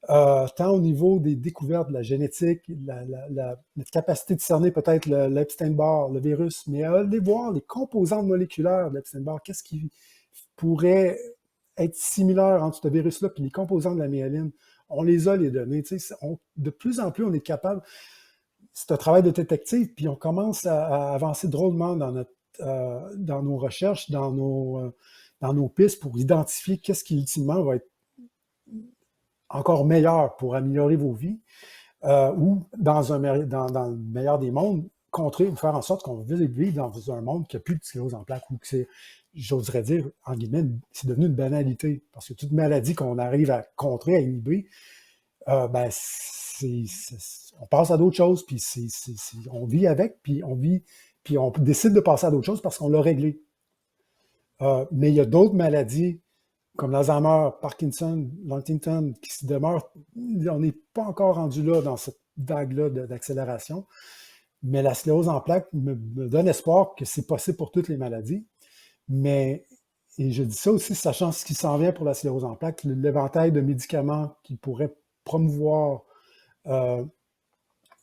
Tant au niveau des découvertes de la génétique, notre capacité de cerner peut-être l'Epstein-Barr, le virus, mais aller voir les composantes moléculaires de l'Epstein-Barr, qu'est-ce qui pourrait être similaire entre ce virus-là et les composants de la myéline. On les a, les données. De plus en plus, on est capable. C'est un travail de détective, puis on commence à avancer drôlement dans nos recherches, dans nos pistes pour identifier qu'est-ce qui, ultimement, va être encore meilleur pour améliorer vos vies, ou dans le meilleur des mondes, faire en sorte qu'on vive dans un monde qui n'a plus de sclérose en plaques, ou que c'est, j'oserais dire, en guillemets, c'est devenu une banalité. Parce que toute maladie qu'on arrive à contrer, à inhiber, on passe à d'autres choses, puis on vit avec, puis on décide de passer à d'autres choses parce qu'on l'a réglé. Mais il y a d'autres maladies comme l'Alzheimer, Parkinson, Huntington, qui se demeurent. On n'est pas encore rendu là dans cette vague-là d'accélération. Mais la sclérose en plaques me donne espoir que c'est possible pour toutes les maladies. Et je dis ça aussi, sachant ce qui s'en vient pour la sclérose en plaques, l'éventail de médicaments qui pourraient promouvoir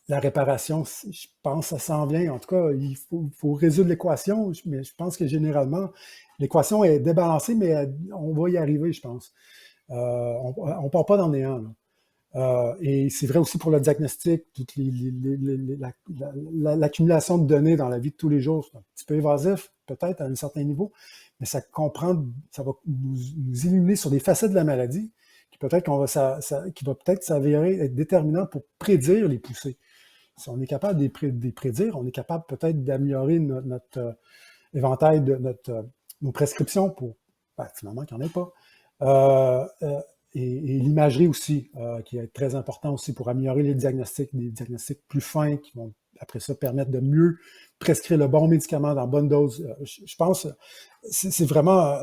la réparation, je pense que ça s'en vient. En tout cas, il faut résoudre l'équation, mais je pense que généralement, l'équation est débalancée, mais on va y arriver, je pense. On ne part pas dans le néant. Et c'est vrai aussi pour le diagnostic, toute l'accumulation de données dans la vie de tous les jours. C'est un petit peu évasif, peut-être, à un certain niveau, mais ça va nous illuminer sur des facettes de la maladie qui peut-être qui va peut-être s'avérer être déterminant pour prédire les poussées. Si on est capable de les prédire, on est capable peut-être d'améliorer notre éventail de nos prescriptions pour, finalement, qu'il n'y en ait pas. Et l'imagerie aussi, qui est très important aussi pour améliorer les diagnostics, des diagnostics plus fins qui vont, après ça, permettre de mieux prescrire le bon médicament dans la bonne dose. Je pense, c'est vraiment...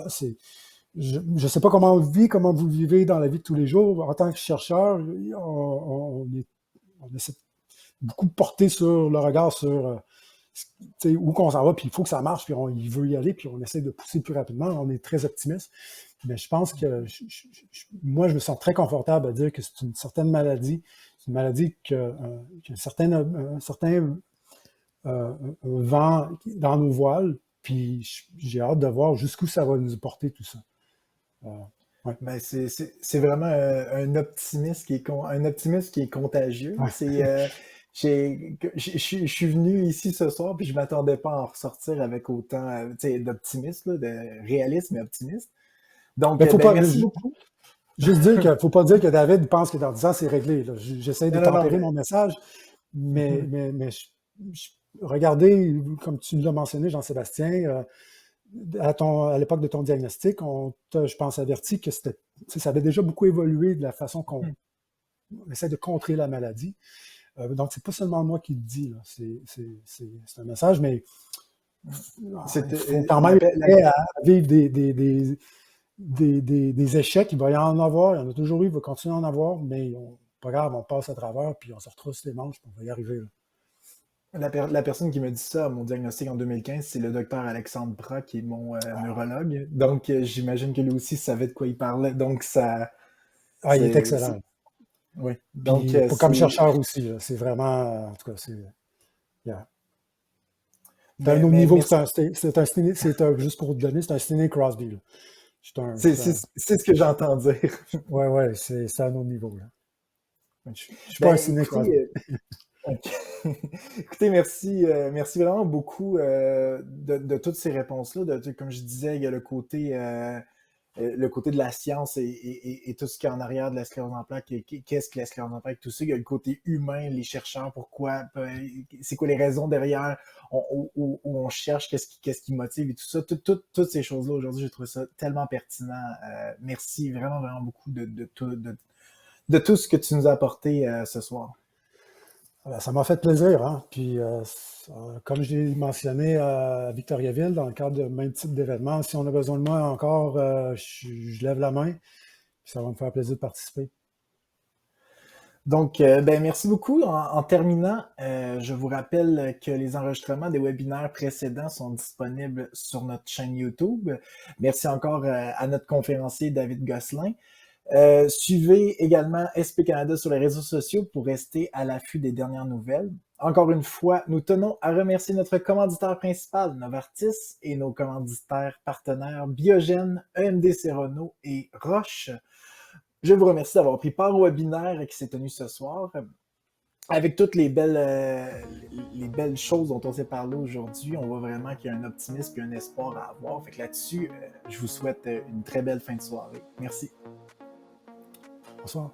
je ne sais pas comment on vit, comment vous vivez dans la vie de tous les jours. En tant que chercheur, on essaie beaucoup porter sur le regard sur où qu'on s'en va, puis il faut que ça marche, puis il veut y aller, puis on essaie de pousser plus rapidement. On est très optimiste. Mais je pense que moi, je me sens très confortable à dire que c'est une certaine maladie. C'est une maladie qui a un certain vent dans nos voiles, puis j'ai hâte de voir jusqu'où ça va nous porter tout ça. Ouais. Ben c'est vraiment un optimisme qui est contagieux. Ouais. Je suis venu ici ce soir, puis je m'attendais pas à en ressortir avec autant d'optimisme, de réalisme et optimisme. Donc, merci beaucoup. Juste dire qu'il ne faut pas dire que David pense que dans 10 ans, c'est réglé. J'essaie de tempérer mon message, mais regardez, comme tu l'as mentionné, Jean-Sébastien, à l'époque de ton diagnostic, on t'a, je pense, averti que ça avait déjà beaucoup évolué de la façon qu'on essaie de contrer la maladie. Donc, c'est pas seulement moi qui le dis, c'est un message, mais il faut quand même vivre des échecs. Il va y en avoir, il y en a toujours eu, il va continuer à en avoir, mais pas grave, on passe à travers, puis on se retrousse les manches, puis on va y arriver. Là. La personne qui me dit ça à mon diagnostic en 2015, c'est le docteur Alexandre Bras, qui est mon neurologue. Donc, j'imagine que lui aussi savait de quoi il parlait. Donc, ça, Ah, il est c'est- excellent. oui. Donc, Puis comme c'est, chercheur aussi, là, c'est vraiment, en tout cas, yeah. C'est un ben, autre mais niveau, merci. juste pour te donner, c'est un Sidney Crosby, là. C'est, c'est, c'est ce que j'entends dire. ouais, ouais, c'est un autre niveau, là. Je suis pas un Ben, Sidney écoutez, Crosby. ok. Écoutez, merci, merci vraiment beaucoup de toutes ces réponses-là. Comme je disais, il y a le côté de la science et tout ce qui est en arrière de la sclérose en plaques. Qu'est-ce que la sclérose en plaques, tout ça. Il y a le côté humain, les chercheurs, pourquoi, c'est quoi les raisons derrière, où on cherche, qu'est-ce qui motive et tout ça. Toutes ces choses-là, aujourd'hui, j'ai trouvé ça tellement pertinent. Merci vraiment, vraiment beaucoup de tout ce que tu nous as apporté ce soir. Ça m'a fait plaisir, hein. Puis, comme j'ai mentionné à Victoriaville, dans le cadre de même type d'événement, si on a besoin de moi encore, je lève la main, puis ça va me faire plaisir de participer. Donc, ben, merci beaucoup. En terminant, je vous rappelle que les enregistrements des webinaires précédents sont disponibles sur notre chaîne YouTube. Merci encore à notre conférencier David Gosselin. Suivez également SP Canada sur les réseaux sociaux pour rester à l'affût des dernières nouvelles. Encore une fois, nous tenons à remercier notre commanditaire principal, Novartis, et nos commanditaires partenaires Biogène, EMD Serono et Roche. Je vous remercie d'avoir pris part au webinaire qui s'est tenu ce soir. Avec toutes les belles choses dont on s'est parlé aujourd'hui, on voit vraiment qu'il y a un optimisme et un espoir à avoir. Fait que là-dessus, je vous souhaite une très belle fin de soirée. Merci. Bonsoir.